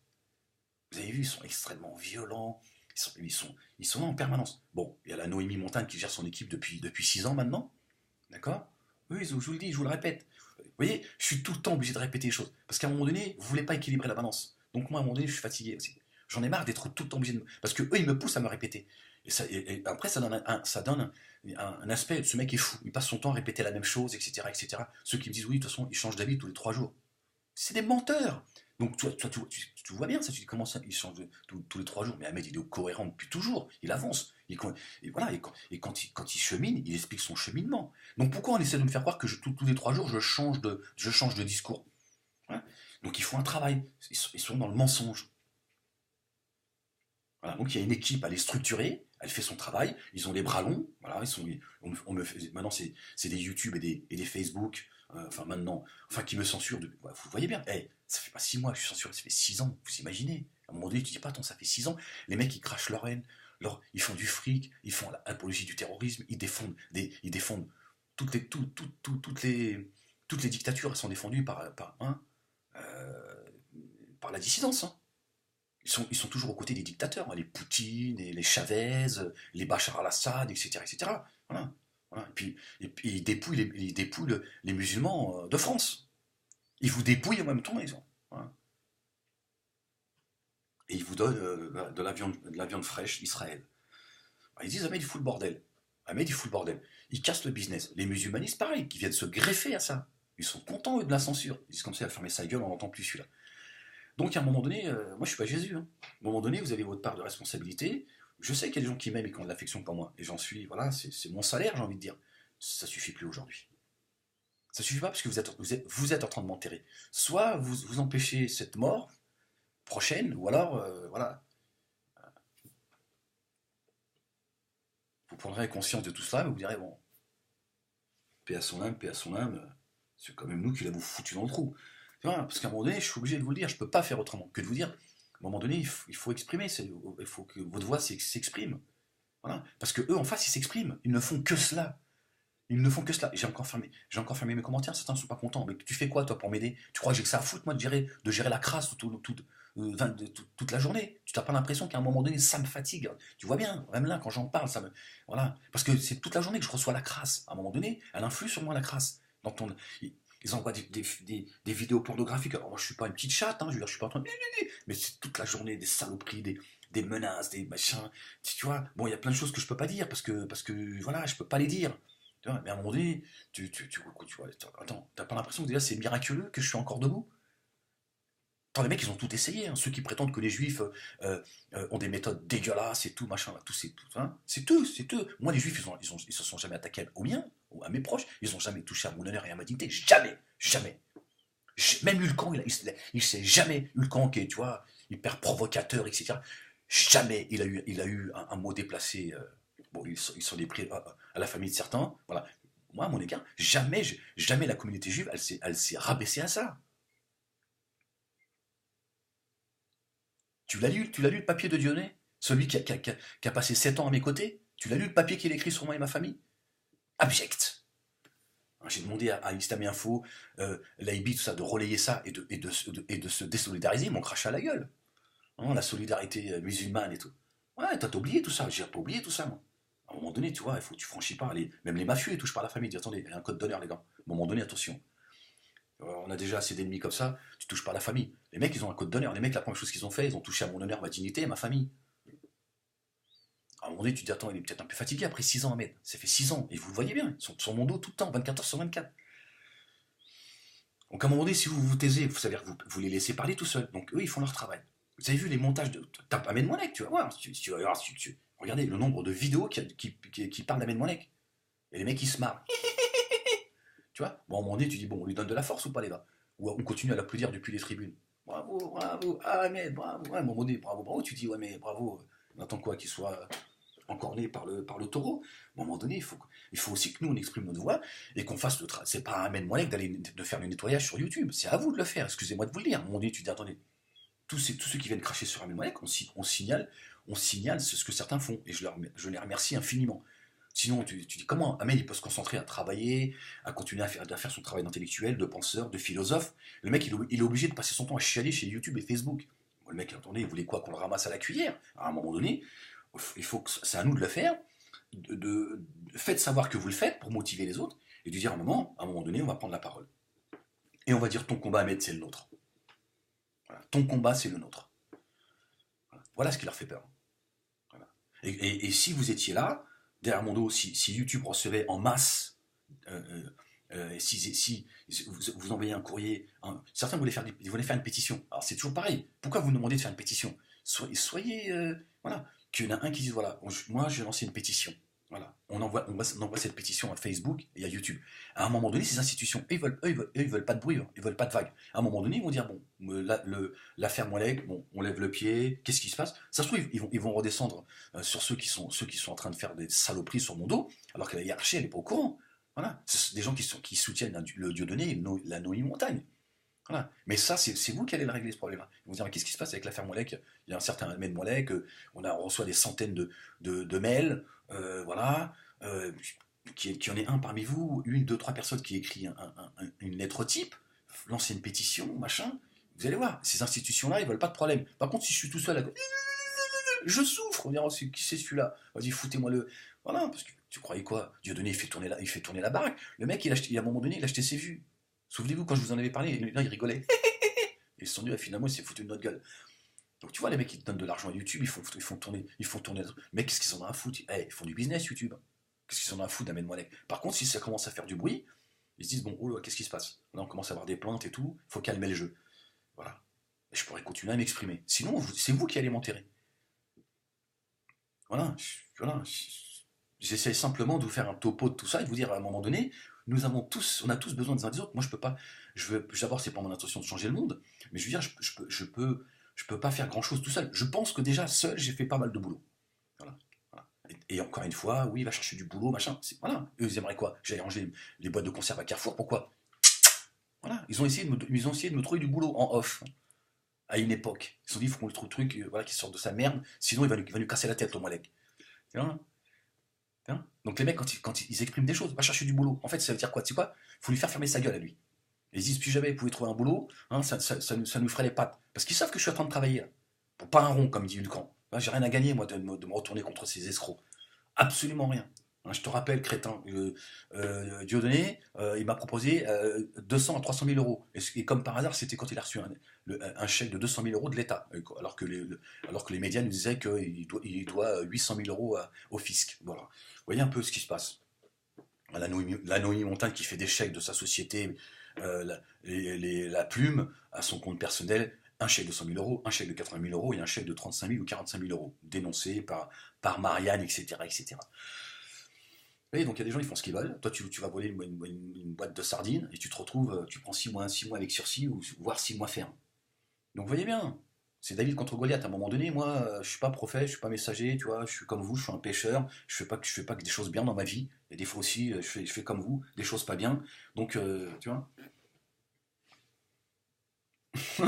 Vous avez vu, ils sont extrêmement violents. Ils sont là en permanence. Bon, il y a la Noémie Montagne qui gère son équipe depuis 6 ans maintenant. D'accord? Oui, je vous le dis, je vous le répète. Vous voyez, je suis tout le temps obligé de répéter les choses. Parce qu'à un moment donné, vous ne voulez pas équilibrer la balance. Donc moi, à un moment donné, je suis fatigué aussi. J'en ai marre d'être tout le temps obligé de... Parce que eux, ils me poussent à me répéter. Et après, ça donne, un aspect, ce mec est fou. Il passe son temps à répéter la même chose, etc., etc. Ceux qui me disent, oui, de toute façon, il change d'avis tous les 3 jours. C'est des menteurs. Donc tu vois bien ça, tu dis comment ça, il change tous les 3 jours. Mais Ahmed, il est cohérent depuis toujours, il avance. Et voilà, quand il chemine, il explique son cheminement. Donc pourquoi on essaie de me faire croire que tous les 3 jours, je change de discours? Voilà. Donc ils font un travail, ils sont dans le mensonge. Voilà. Donc il y a une équipe à les structurer, elle fait son travail, ils ont les bras longs, voilà, maintenant c'est des YouTube et des Facebook, enfin maintenant, enfin qui me censurent. Vous voyez bien, hey, ça fait pas 6 mois que je suis censuré, ça fait 6 ans, vous imaginez? À un moment donné, tu dis pas, attends, ça fait 6 ans, les mecs ils crachent leur haine, ils font du fric, ils font l'apologie du terrorisme, ils défendent toutes les, tout- tout- toutes les dictatures, elles sont défendues euh, par la dissidence, hein. Ils sont toujours aux côtés des dictateurs, hein, les Poutine, les Chavez, les Bachar al-Assad, etc., etc. Voilà. Voilà. Et puis ils dépouillent les musulmans de France. Ils vous dépouillent en même temps, voilà. Et ils vous donnent de la viande fraîche d'Israël. Ils disent Ahmed, il fout le bordel. Ahmed, il fout le bordel. Ils cassent le business. Les musulmanistes, pareil, qui viennent se greffer à ça. Ils sont contents, eux, de la censure. Ils disent comme ça, il a fermé sa gueule, on n'entend plus celui-là. Donc à un moment donné, moi je suis pas Jésus, hein. À un moment donné, vous avez votre part de responsabilité. Je sais qu'il y a des gens qui m'aiment et qui ont de l'affection pour moi. Et j'en suis, voilà, c'est mon salaire, j'ai envie de dire. Ça suffit plus aujourd'hui. Ça suffit pas parce que vous êtes en train de m'enterrer. Soit vous empêchez cette mort prochaine, ou alors, voilà, vous prendrez conscience de tout cela, mais vous direz, bon, paix à son âme, c'est quand même nous qui l'avons foutu dans le trou. Voilà, parce qu'à un moment donné, je suis obligé de vous le dire, je peux pas faire autrement que de vous dire, à un moment donné, il faut exprimer, il faut que votre voix s'exprime. Voilà. Parce que eux, en face, ils s'expriment, ils ne font que cela. Ils ne font que cela. J'ai encore fermé mes commentaires, certains ne sont pas contents. Mais tu fais quoi, toi, pour m'aider? Tu crois que j'ai que ça à foutre, moi, de gérer la crasse toute la journée? Tu n'as pas l'impression qu'à un moment donné, ça me fatigue? Tu vois bien, même là, quand j'en parle, ça me. Voilà. Parce que c'est toute la journée que je reçois la crasse. À un moment donné, elle influe sur moi, la crasse. Ils envoient des vidéos pornographiques. Alors, moi, je suis pas une petite chatte, hein, je veux dire, je suis pas en train de. Mais c'est toute la journée des saloperies, des menaces, des machins. Tu vois, bon, il y a plein de choses que je peux pas dire parce que voilà, je peux pas les dire. Tu vois, mais à un moment donné, tu vois, attends, t'as pas l'impression que déjà c'est miraculeux que je suis encore debout? Attends, les mecs, ils ont tout essayé, hein. Ceux qui prétendent que les juifs ont des méthodes dégueulasses et tout, machin, là, c'est tout. Moi, les juifs, ils se sont jamais attaqués aux miens, ou à mes proches, ils ont jamais touché à mon honneur et à ma dignité, jamais, jamais. Même Hulkan, il s'est jamais, Hulkan qui est, tu vois, hyper provocateur, etc. Jamais il a eu un mot déplacé. Bon, ils sont les pris à la famille de certains. Voilà. Moi, à mon égard, jamais la communauté juive, elle s'est rabaissée à ça. Tu l'as lu le papier de Dionnet? Celui qui a passé 7 ans à mes côtés? Tu l'as lu le papier qu'il a écrit sur moi et ma famille? Abject. J'ai demandé à Islami Info, l'AIB, tout ça, de relayer ça et de se désolidariser. Ils m'ont craché à la gueule. Hein, la solidarité musulmane et tout. Ouais, t'as oublié tout ça. J'ai pas oublié tout ça, moi. À un moment donné, tu vois, il faut que tu franchis pas. Même les mafieux, ils touchent pas à la famille. Dis, attendez, il y a un code d'honneur, les gars. À un moment donné, attention. On a déjà assez d'ennemis comme ça, tu touches pas à la famille. Les mecs, ils ont un code d'honneur. Les mecs, la première chose qu'ils ont fait, ils ont touché à mon honneur, ma dignité et ma famille. À un moment donné, tu te dis, attends, il est peut-être un peu fatigué après 6 ans, Ahmed. Ça fait 6 ans. Et vous le voyez bien, ils sont sur mon dos tout le temps, 24 heures sur 24. Donc à un moment donné, si vous vous taisez, vous savez, vous les laissez parler tout seuls. Donc eux, ils font leur travail. Vous avez vu les montages de. Tape Ahmed Monek, tu vas voir. Tu vas voir, regardez le nombre de vidéos qui parlent d'Ahmed Monek. Et les mecs, ils se marrent. Tu vois? Bon, à un moment donné, tu dis, bon, on lui donne de la force ou pas, les gars? Ou on continue à l'applaudir depuis les tribunes. Bravo, bravo, ah, Ahmed, bravo. Ouais, à un moment donné, bravo, bravo. Tu dis, ouais, mais bravo. On attend quoi qu'il soit. encorné par le taureau. À un moment donné, il faut aussi que nous, on exprime notre voix et qu'on fasse le travail. C'est pas à Ahmed Moalek de faire le nettoyage sur YouTube. C'est à vous de le faire. Excusez-moi de vous le dire. À un moment donné, tu dis, attendez, tous ceux qui viennent cracher sur Ahmed Moalek, on signale ce que certains font. Et je les remercie infiniment. Sinon, tu dis comment Ahmed il peut se concentrer à travailler, à continuer à faire son travail d'intellectuel, de penseur, de philosophe. Le mec, il est obligé de passer son temps à chialer chez YouTube et Facebook. Le mec, attendez, il voulait quoi qu'on le ramasse à la cuillère? À un moment donné, c'est à nous de le faire. Faites savoir que vous le faites pour motiver les autres et de dire à un moment donné, on va prendre la parole. Et on va dire ton combat, Ahmed, c'est le nôtre. Voilà. Ton combat, c'est le nôtre. Voilà ce qui leur fait peur. Voilà. Et si vous étiez là, derrière mon dos, si YouTube recevait en masse, si vous envoyez un courrier, certains voulaient faire une pétition. Alors c'est toujours pareil. Pourquoi vous nous demandez de faire une pétition? Soyez voilà. Qu'il y en a un qui dise voilà, moi je vais lancer une pétition. Voilà. On envoie cette pétition à Facebook et à YouTube. À un moment donné, ces institutions, ils veulent pas de bruit, ils veulent pas de vagues. À un moment donné, ils vont dire bon, l'affaire Moalek, bon, on lève le pied, qu'est-ce qui se passe? Ça se trouve, ils vont redescendre sur ceux qui sont en train de faire des saloperies sur mon dos, alors que la hiérarchie, elle n'est pas au courant. Voilà. C'est des gens qui soutiennent le Dieudonné, la Noémie Montagne. Voilà. Mais ça, c'est vous qui allez le régler ce problème-là. Ils vont dire, mais qu'est-ce qui se passe avec l'affaire Moalek? Il y a un certain Ahmed Moalek, on reçoit des centaines de mails, voilà, qu'il y en ait un parmi vous, une, deux, trois personnes qui écrit une lettre type, lancez une pétition, machin. Vous allez voir, ces institutions-là, ils veulent pas de problème. Par contre, si je suis tout seul à je souffre, on dira, qui c'est celui-là? Vas-y, foutez-moi le. Voilà, parce que tu croyais quoi? Dieudonné, il fait tourner la baraque. Le mec, à un moment donné, il a acheté ses vues. Souvenez-vous, quand je vous en avais parlé, là, il rigolait. Ils se sont dit, finalement, il s'est foutu de notre gueule. Donc tu vois, les mecs, ils donnent de l'argent à YouTube, ils font tourner. Mais qu'est-ce qu'ils en ont à foutre? Ils font du business, YouTube. Qu'est-ce qu'ils en ont à foutre d'Ahmed Moalek? Par contre, si ça commence à faire du bruit, ils se disent, bon, oh là, qu'est-ce qui se passe? Là, on commence à avoir des plaintes et tout, il faut calmer le jeu. Voilà. Et je pourrais continuer à m'exprimer. Sinon, c'est vous qui allez m'enterrer. Voilà. J'essaie simplement de vous faire un topo de tout ça et de vous dire à un moment donné, on a tous besoin des uns des autres. Moi, je peux pas. D'abord, c'est pas mon intention de changer le monde, mais je veux dire, je peux pas faire grand chose tout seul. Je pense que déjà seul, j'ai fait pas mal de boulot. Voilà. Voilà. Et encore une fois, oui, il va chercher du boulot, machin. Voilà. Eux, ils aimeraient quoi? J'allais ranger les boîtes de conserve à Carrefour. Pourquoi? Voilà. Ils ont essayé de me trouver du boulot en off à une époque. Ils se sont dit, il faut qu'on lui trouve le truc, voilà, qui sort de sa merde. Sinon, il va nous casser la tête, au Moalek. Tu vois? Hein. Donc les mecs, quand ils expriment des choses, va chercher du boulot. En fait, ça veut dire quoi? Tu sais quoi? Faut lui faire fermer sa gueule à lui. Et ils disent, plus jamais vous pouvez trouver un boulot, hein, ça nous ferait les pattes. Parce qu'ils savent que je suis en train de travailler là. Pour pas un rond, comme dit Hulcan. J'ai rien à gagner, moi, de me retourner contre ces escrocs. Absolument rien. Hein, je te rappelle, crétin, Dieudonné, il m'a proposé 200 à 300 000 euros. Et comme par hasard, c'était quand il a reçu un chèque de 200 000 euros de l'État. Alors que les médias nous disaient qu'il doit 800 000 euros au fisc. Voilà. Vous voyez un peu ce qui se passe. La Noémie Montagne qui fait des chèques de sa société, la plume, à son compte personnel, un chèque de 100 000 euros, un chèque de 80 000 euros et un chèque de 35 000 ou 45 000 euros, dénoncé par Marianne, etc., etc. Vous voyez, donc il y a des gens qui font ce qu'ils veulent. Toi, tu vas voler une boîte de sardines et tu te retrouves, tu prends 6 mois avec sursis ou voire 6 mois ferme. Donc vous voyez bien, c'est David contre Goliath. À un moment donné, moi, je suis pas prophète, je suis pas messager, tu vois, je suis comme vous, je suis un pêcheur. Je fais pas que des choses bien dans ma vie. Et des fois aussi, je fais comme vous, des choses pas bien. Donc, tu vois,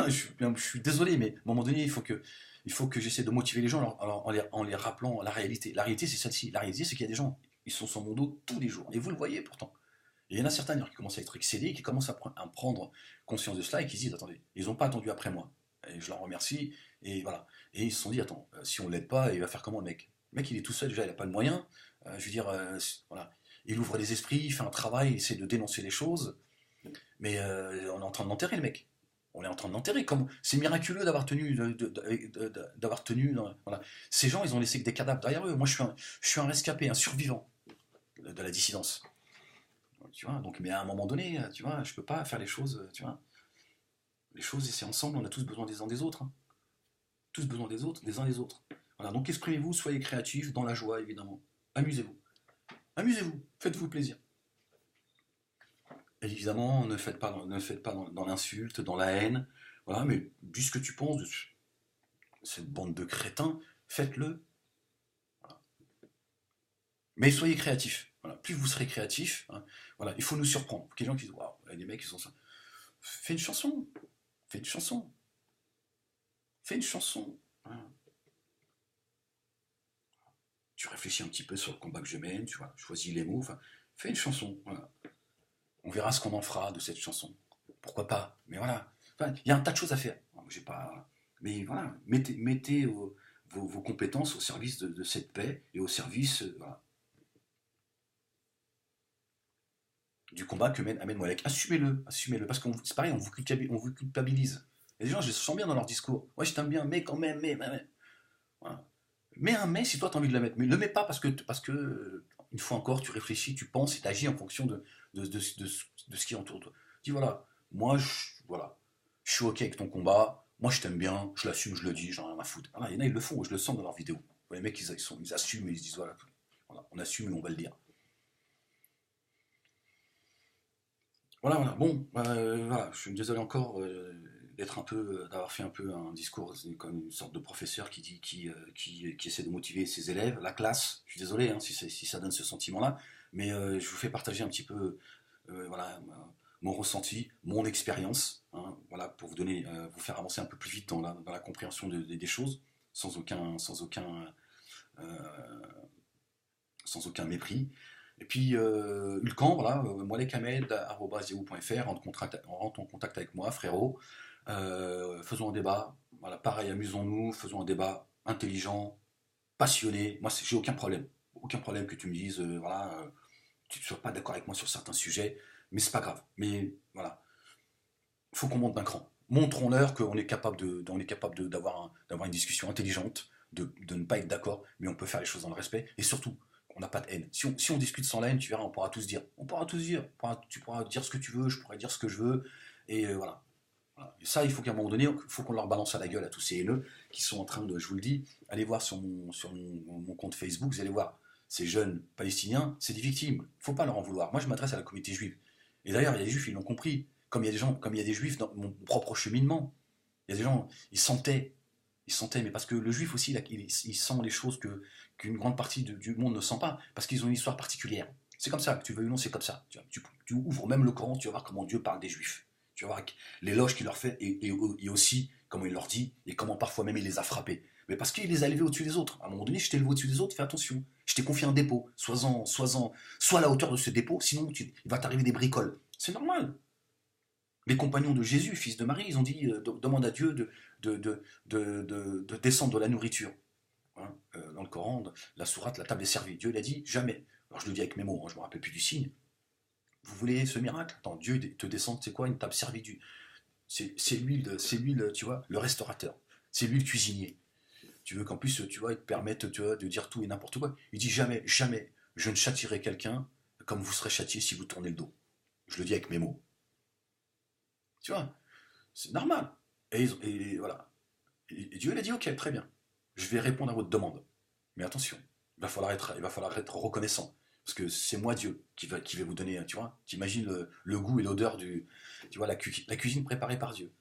je suis désolé, mais à un moment donné, il faut que j'essaie de motiver les gens en les rappelant la réalité. La réalité, c'est celle-ci. La réalité, c'est qu'il y a des gens, ils sont sur mon dos tous les jours. Et vous le voyez pourtant. Et il y en a certains d'ailleurs qui commencent à être excédés, qui commencent à prendre conscience de cela et qui se disent attendez, ils n'ont pas attendu après moi. Et je leur remercie. Et voilà. Et ils se sont dit attends, si on ne l'aide pas, il va faire comment le mec? Le mec, il est tout seul déjà, il n'a pas de moyens. Je veux dire, voilà. Il ouvre les esprits, il fait un travail, il essaie de dénoncer les choses. Mais on est en train de l'enterrer, le mec. On est en train de l'enterrer. C'est miraculeux d'avoir tenu, d'avoir tenu. Voilà. Ces gens, ils ont laissé que des cadavres derrière eux. Moi, je suis un rescapé, un survivant de la dissidence. Tu vois, donc, mais à un moment donné, tu vois, je peux pas faire les choses, tu vois. Les choses, c'est ensemble, on a tous besoin des uns des autres. Hein. Tous besoin des autres, des uns des autres. Voilà, donc exprimez-vous, soyez créatifs, dans la joie, évidemment. Amusez-vous. Amusez-vous, faites-vous plaisir. Et évidemment, ne faites pas dans l'insulte, dans la haine. Voilà, mais dis ce que tu penses de cette bande de crétins, faites-le. Voilà. Mais soyez créatifs. Voilà. Plus vous serez créatifs, hein, voilà, il faut nous surprendre. Il y a des gens qui disent, waouh, les mecs, ils sont ça. Fais une chanson. Fais une chanson. Fais une chanson. Voilà. Tu réfléchis un petit peu sur le combat que je mène, tu vois, choisis les mots, enfin, fais une chanson. Voilà. On verra ce qu'on en fera de cette chanson. Pourquoi pas? Mais voilà. Enfin, il y a un tas de choses à faire. J'ai pas. Mais voilà, mettez vos compétences au service de cette paix et au service voilà, du combat que mène Ahmed Moualek. Assumez-le, assumez-le. Parce que c'est pareil, on vous culpabilise. Et les gens, je les sens bien dans leur discours. Ouais, je t'aime bien, mais quand même, mais. Voilà. Mets un mais si toi tu as envie de le mettre. Mais ne le mets pas parce que, une fois encore, tu réfléchis, tu penses et tu agis en fonction de ce qui entoure toi. Dis voilà, moi, voilà, je suis ok avec ton combat, moi je t'aime bien, je l'assume, je le dis, j'en ai rien à foutre. Voilà, il y en a, ils le font, je le sens dans leurs vidéos. Les mecs, ils assument et ils se disent voilà, voilà, on assume et on va le dire. Voilà, voilà. Bon, voilà, je suis désolé encore d'être un peu, d'avoir fait un peu un discours comme une sorte de professeur qui dit, qui essaie de motiver ses élèves, la classe. Je suis désolé hein, si ça donne ce sentiment-là, mais je vous fais partager un petit peu, voilà, mon ressenti, mon expérience, hein, voilà, pour vous donner, vous faire avancer un peu plus vite dans la compréhension des choses, euh, sans aucun mépris. Et puis, Ulcan, voilà, moalekamed.yahoo.fr, rentre en contact avec moi, frérot. Faisons un débat. Voilà, pareil, amusons-nous, faisons un débat intelligent, passionné. Moi, j'ai aucun problème. Aucun problème que tu me dises, voilà, tu ne sois pas d'accord avec moi sur certains sujets, mais c'est pas grave. Mais voilà, il faut qu'on monte d'un cran. Montrons-leur qu'on est capable d'avoir une discussion intelligente, de ne pas être d'accord, mais on peut faire les choses dans le respect, et surtout, on n'a pas de haine. Si on discute sans la haine, tu verras, on pourra tous dire. On pourra tous dire. Tu pourras dire ce que tu veux, je pourrai dire ce que je veux, et voilà. Voilà. Et ça, il faut qu'à un moment donné, il faut qu'on leur balance à la gueule à tous ces haineux qui sont en train de, je vous le dis, allez voir sur mon compte Facebook, vous allez voir, ces jeunes Palestiniens, c'est des victimes. Il ne faut pas leur en vouloir. Moi, je m'adresse à la communauté juive. Et d'ailleurs, il y a des juifs, ils l'ont compris. Comme il y a des gens, comme il y a des juifs dans mon propre cheminement. Il y a des gens, ils sentaient, mais parce que le juif aussi, il sent les choses qu'une grande partie du monde ne sent pas, parce qu'ils ont une histoire particulière. C'est comme ça, que tu veux ou non, c'est comme ça. Tu ouvres même le Coran, tu vas voir comment Dieu parle des juifs. Tu vas voir l'éloge qu'il leur fait, et aussi comment il leur dit, et comment parfois même il les a frappés. Mais parce qu'il les a élevés au-dessus des autres. À un moment donné, je t'ai élevé au-dessus des autres, fais attention. Je t'ai confié un dépôt. Sois à la hauteur de ce dépôt, sinon il va t'arriver des bricoles. C'est normal. Les compagnons de Jésus, fils de Marie, ils ont dit demande à Dieu de descendre de la nourriture. Hein, dans le Coran, la sourate, la table est servie. Dieu l'a dit jamais. Alors je le dis avec mes mots, hein, je ne me rappelle plus du signe. Vous voulez ce miracle? Attends, Dieu te descend, c'est quoi? Une table servie du. C'est lui, tu vois, le restaurateur. C'est lui le cuisinier. Tu veux qu'en plus, tu vois, il te permette, tu vois, de dire tout et n'importe quoi. Il dit jamais, jamais, je ne châtierai quelqu'un comme vous serez châtié si vous tournez le dos. Je le dis avec mes mots. Tu vois, c'est normal. Et voilà. Et Dieu il a dit, ok, très bien. Je vais répondre à votre demande. Mais attention, il va falloir être reconnaissant. Parce que c'est moi Dieu qui va vous donner, tu vois. T'imagines le goût et l'odeur tu vois, la cuisine préparée par Dieu.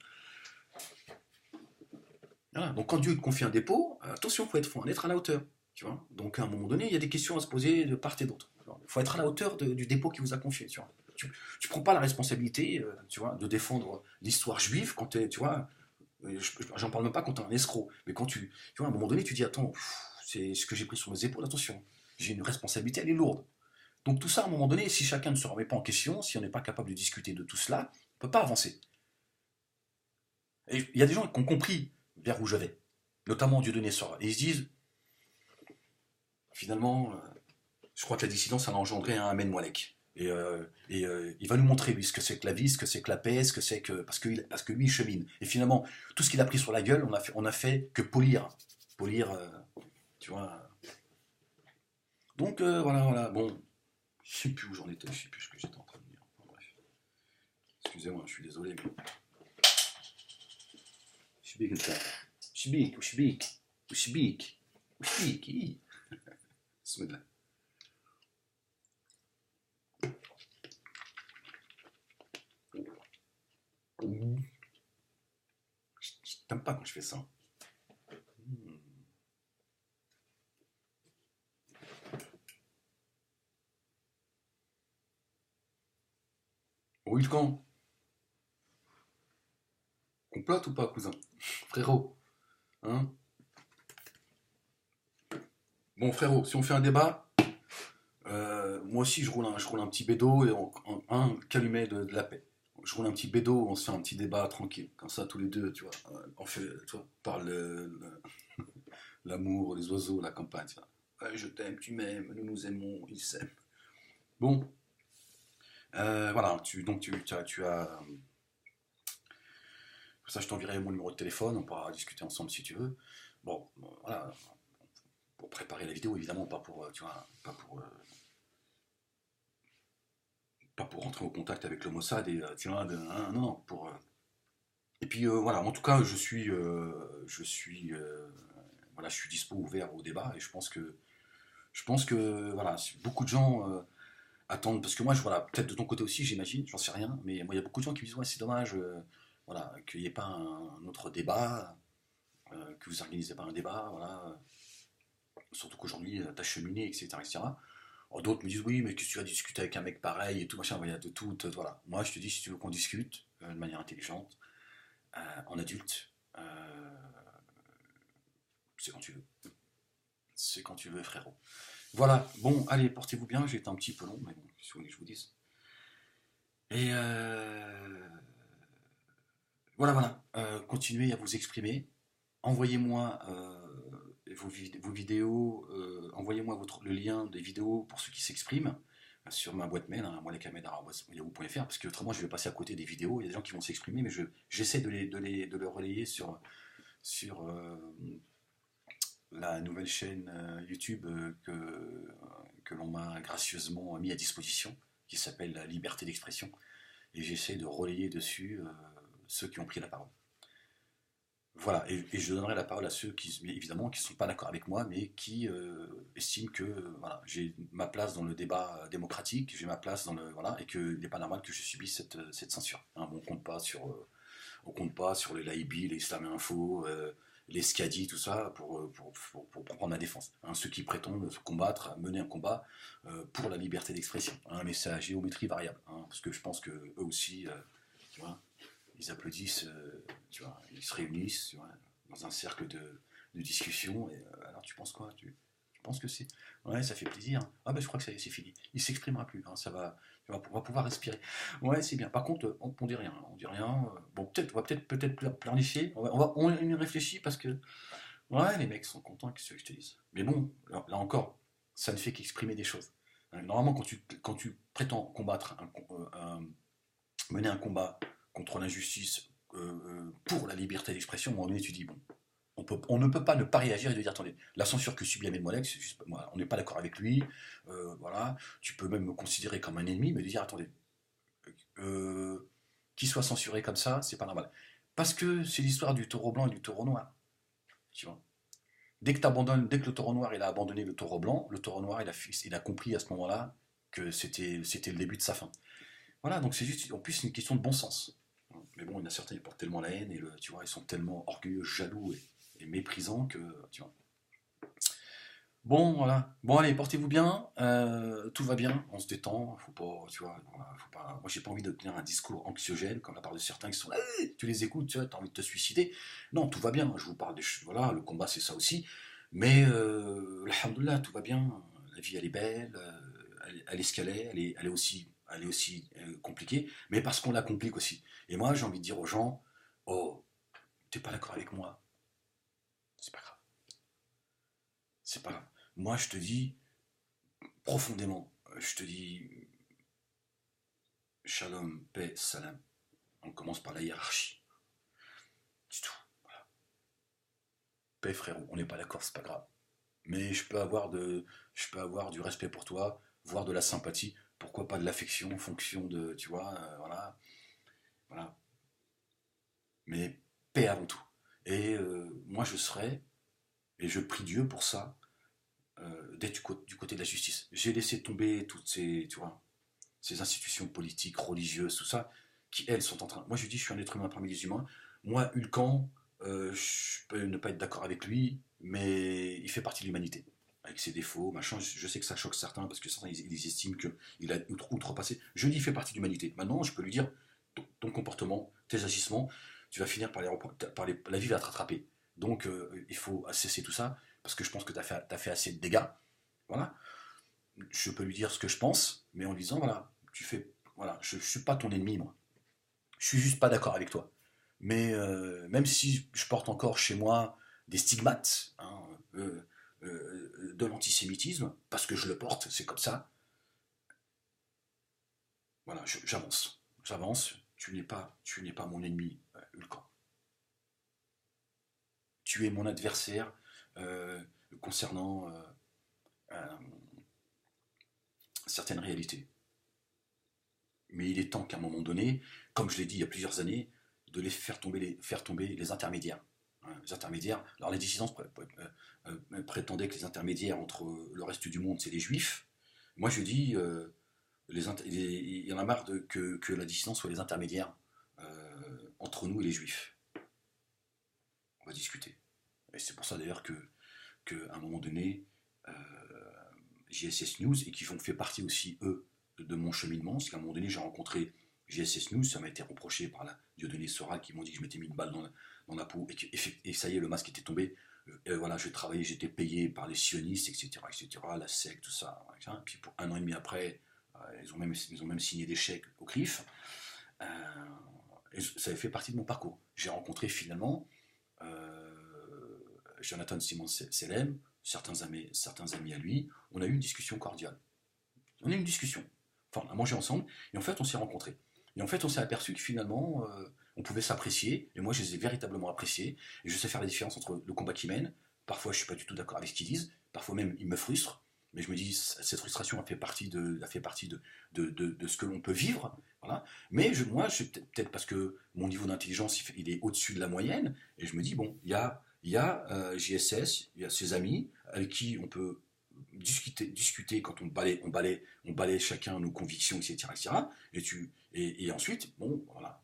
Voilà. Donc quand Dieu te confie un dépôt, attention, faut en être à la hauteur. Tu vois. Donc à un moment donné, il y a des questions à se poser de part et d'autre. Il faut être à la hauteur du dépôt qu'il vous a confié. Tu vois. Tu prends pas la responsabilité, tu vois, de défendre l'histoire juive quand tu vois. J'en parle même pas quand tu es un escroc. Mais quand tu vois, à un moment donné, tu dis attends, c'est ce que j'ai pris sur mes épaules. Attention, j'ai une responsabilité, elle est lourde. Donc tout ça, à un moment donné, si chacun ne se remet pas en question, si on n'est pas capable de discuter de tout cela, on ne peut pas avancer. Et il y a des gens qui ont compris vers où je vais, notamment Dieudonné Sora. Et ils se disent, finalement, je crois que la dissidence a engendré un Amen Moualek. Et il va nous montrer, lui, ce que c'est que la vie, ce que c'est que la paix, ce que c'est que. Parce que lui, il chemine. Et finalement, tout ce qu'il a pris sur la gueule, on a fait que polir. Polir, tu vois. Donc, voilà, voilà. Bon, je sais plus où j'en étais, je sais plus ce que j'étais en train de dire. Enfin, bref. Excusez-moi, je suis désolé, mais. شبيك انت شبيك وشبيك وشبيك وشبيك إيه؟ بسم الله. Je t'aime pas quand je fais ça. Oui, le camp. Complote ou pas, cousin? Frérot, hein? Bon, frérot, si on fait un débat, moi aussi je roule un petit bédo et un calumet de la paix. Je roule un petit bédo, on se fait un petit débat tranquille. Comme ça, tous les deux, tu vois. On fait, tu vois, on parle l'amour, les oiseaux, la campagne. Tu vois. Ouais, je t'aime, tu m'aimes, nous nous aimons, ils s'aiment. Bon, voilà, tu as. Ça, je t'enverrai mon numéro de téléphone, on pourra discuter ensemble si tu veux. Bon, voilà, pour préparer la vidéo, évidemment, pas pour, tu vois, pas pour rentrer en contact avec le Mossad et, tu vois, hein, non, pour. Et puis voilà, en tout cas, voilà, je suis dispo, ouvert au débat, et je pense que, voilà, si beaucoup de gens attendent, parce que moi, voilà, peut-être de ton côté aussi, j'imagine, j'en sais rien, mais moi, il y a beaucoup de gens qui me disent, ouais, c'est dommage, voilà, qu'il n'y ait pas un autre débat, que vous organisez pas un débat, voilà, surtout qu'aujourd'hui, t'as cheminé, etc., etc. Alors, d'autres me disent, oui, mais qu'est-ce que tu vas discuter avec un mec pareil et tout, machin, il y a de tout, voilà. Moi, je te dis, si tu veux qu'on discute de manière intelligente, en adulte, c'est quand tu veux. C'est quand tu veux, frérot. Voilà, bon, allez, portez-vous bien, j'ai été un petit peu long, mais bon, si vous voulez que je vous dise. Et voilà, continuez à vous exprimer. Envoyez-moi vos vidéos, envoyez-moi le lien des vidéos pour ceux qui s'expriment sur ma boîte mail, hein, moilekamed@yahoo.fr, parce que autrement je vais passer à côté des vidéos. Il y a des gens qui vont s'exprimer, mais j'essaie de les relayer sur la nouvelle chaîne YouTube que l'on m'a gracieusement mis à disposition, qui s'appelle La Liberté d'expression, et j'essaie de relayer dessus ceux qui ont pris la parole. Voilà, et je donnerai la parole à ceux qui, évidemment, qui ne sont pas d'accord avec moi, mais qui estiment que voilà, j'ai ma place dans le débat démocratique, j'ai ma place dans le voilà, et qu'il n'est pas normal que je subisse cette censure. Hein, bon, on compte pas sur les Laibi, les Islam Info, les Skadi, tout ça, pour prendre ma défense. Hein, ceux qui prétendent combattre, mener un combat pour la liberté d'expression. Hein, mais c'est à géométrie variable, hein, parce que je pense que eux aussi, tu vois, ils applaudissent, tu vois, ils se réunissent, tu vois, dans un cercle de discussion. Et alors, tu penses quoi tu penses que c'est. Ouais, ça fait plaisir. Ah, ben je crois que ça y est, c'est fini. Il s'exprimera plus. Hein, ça va, on va pouvoir respirer. Ouais, c'est bien. Par contre, on dit rien. On dit rien. Bon, peut-être, on va peut-être planifier. On y réfléchit parce que. Ouais, les mecs sont contents, qu'est-ce que je te dise. Mais bon, là encore, ça ne fait qu'exprimer des choses. Normalement, quand tu prétends combattre, mener un combat contre l'injustice, pour la liberté d'expression, à un moment donné, tu dis, bon, on ne peut pas ne pas réagir et de dire, attendez, la censure que subit Ahmed Moalek, on n'est pas d'accord avec lui, voilà, tu peux même me considérer comme un ennemi, mais de dire, attendez, euh, qu'il soit censuré comme ça, c'est pas normal. Parce que c'est l'histoire du taureau blanc et du taureau noir, tu vois. Dès que le taureau noir il a abandonné le taureau blanc, le taureau noir il a compris à ce moment-là que c'était le début de sa fin. Voilà, donc c'est juste en plus une question de bon sens. Mais bon, il y en a certains, ils portent tellement la haine et tu vois, ils sont tellement orgueilleux, jaloux et méprisants que, tu vois. Bon, voilà. Bon, allez, portez-vous bien. Tout va bien. On se détend. Faut pas, tu vois, voilà, faut pas. Moi, j'ai pas envie de tenir un discours anxiogène comme la part de certains qui sont là. Tu les écoutes, tu vois, t'as envie de te suicider. Non, tout va bien. Je vous parle des choses. Voilà, le combat, c'est ça aussi. Mais, alhamdoulilah, tout va bien. La vie, elle est belle. Elle est ce qu'elle est. Elle est aussi compliquée. Mais parce qu'on la complique aussi. Et moi, j'ai envie de dire aux gens, oh, t'es pas d'accord avec moi. C'est pas grave. C'est pas grave. Moi, je te dis, profondément, je te dis shalom, paix, salam. On commence par la hiérarchie. C'est tout. Voilà. Paix, frérot. On n'est pas d'accord, c'est pas grave. Mais je peux avoir du respect pour toi, voire de la sympathie. Pourquoi pas de l'affection en fonction de, tu vois, voilà, voilà. Mais paix avant tout. Et moi, je serai, et je prie Dieu pour ça, d'être du côté de la justice. J'ai laissé tomber toutes ces, tu vois, ces institutions politiques, religieuses, tout ça, qui elles sont en train. Moi je dis, je suis un être humain parmi les humains. Moi, Hulkan, je peux ne pas être d'accord avec lui, mais il fait partie de l'humanité. avec ses défauts, machin. Je sais que ça choque certains parce que certains ils estiment qu'il a outrepassé. Je dis, il fait partie de l'humanité. Maintenant, je peux lui dire, ton comportement, tes agissements, tu vas finir la vie va te rattraper. Donc, il faut cesser tout ça parce que je pense que t'as fait assez de dégâts. Voilà. Je peux lui dire ce que je pense, mais en lui disant, voilà, voilà, je suis pas ton ennemi, moi. Je suis juste pas d'accord avec toi. Mais même si je porte encore chez moi des stigmates, hein, de l'antisémitisme, parce que je le porte, c'est comme ça, voilà, j'avance. J'avance, tu n'es pas mon ennemi, Hulkan. Tu es mon adversaire concernant euh, certaines réalités. Mais il est temps qu'à un moment donné, comme je l'ai dit il y a plusieurs années, de faire tomber les intermédiaires. Hein, les intermédiaires. Alors les dissidents prétendaient que les intermédiaires entre le reste du monde, c'est les juifs. Moi je dis, il y en a marre que la dissidence soit les intermédiaires entre nous et les juifs. On va discuter. Et c'est pour ça d'ailleurs qu'à un moment donné, euh, JSS News, et qui font fait partie aussi, eux, de mon cheminement, parce qu'à un moment donné, j'ai rencontré JSS News, ça m'a été reproché par la Dieudonné Soral, qui m'ont dit que je m'étais mis une balle dans la peau, et ça y est, le masque était tombé. Voilà, je travaillais, j'étais payé par les sionistes, etc., la secte, tout ça. Et puis pour un an et demi après, ils ont même signé des chèques au CRIF. Euh, et ça avait fait partie de mon parcours. J'ai rencontré finalement Jonathan Simon Selem, certains amis à lui. On a eu une discussion cordiale. On a eu une discussion. Enfin, on a mangé ensemble, et en fait, on s'est rencontrés. Et en fait, on s'est aperçu que finalement, on pouvait s'apprécier, et moi, je les ai véritablement appréciés, et je sais faire la différence entre le combat qu'ils mènent. Parfois, je suis pas du tout d'accord avec ce qu'ils disent, parfois même, ils me frustrent, mais je me dis, cette frustration a fait partie de ce que l'on peut vivre, voilà. Mais moi, peut-être parce que mon niveau d'intelligence, il est au-dessus de la moyenne, et je me dis, bon, il y a JSS, il y a ses amis, avec qui on peut discuter quand on balaye chacun nos convictions, etc., etc. Et ensuite, bon, voilà,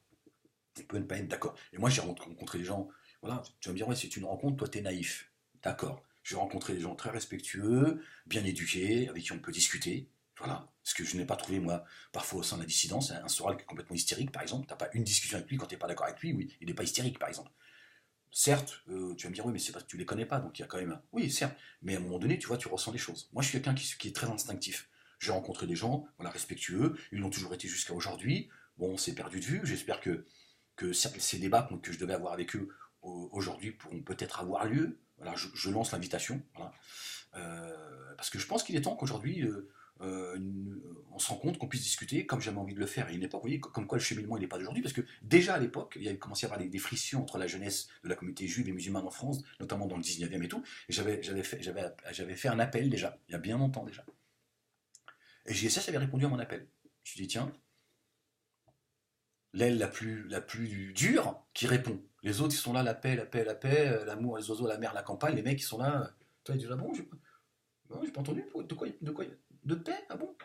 on peut ne pas être d'accord. Et moi, j'ai rencontré des gens, voilà, tu vas me dire, ouais, c'est une rencontre, toi, t'es naïf. D'accord. J'ai rencontré des gens très respectueux, bien éduqués, avec qui on peut discuter. Voilà. Ce que je n'ai pas trouvé, moi, parfois au sein de la dissidence, un Soral qui est complètement hystérique, par exemple. T'as pas une discussion avec lui quand t'es pas d'accord avec lui, oui, il n'est pas hystérique, par exemple. Certes, tu vas me dire, oui, mais c'est parce que tu les connais pas, donc il y a quand même. Oui, certes, mais à un moment donné, tu vois, tu ressens les choses. Moi, je suis quelqu'un qui est très instinctif. J'ai rencontré des gens, voilà, respectueux, ils l'ont toujours été jusqu'à aujourd'hui. Bon, on s'est perdu de vue. J'espère que ces débats que je devais avoir avec eux aujourd'hui pourront peut-être avoir lieu. Voilà, je lance l'invitation. Voilà. Parce que je pense qu'il est temps qu'aujourd'hui, euh, on se rend compte qu'on puisse discuter comme j'avais envie de le faire à une époque. Vous voyez, comme quoi le cheminement il n'est pas d'aujourd'hui, parce que déjà à l'époque, il y avait commencé à y avoir des frictions entre la jeunesse de la communauté juive et musulmane en France, notamment dans le 19e et tout. Et j'avais fait un appel déjà, il y a bien longtemps déjà. Et JSS avait répondu à mon appel. Je lui ai dit, tiens, l'aile la plus dure qui répond. Les autres, ils sont là, la paix, l'amour, les oiseaux, la mer, la campagne. Les mecs, ils sont là. Toi, ils disent, ah bon, j'ai pas entendu. De paix. Ah bon.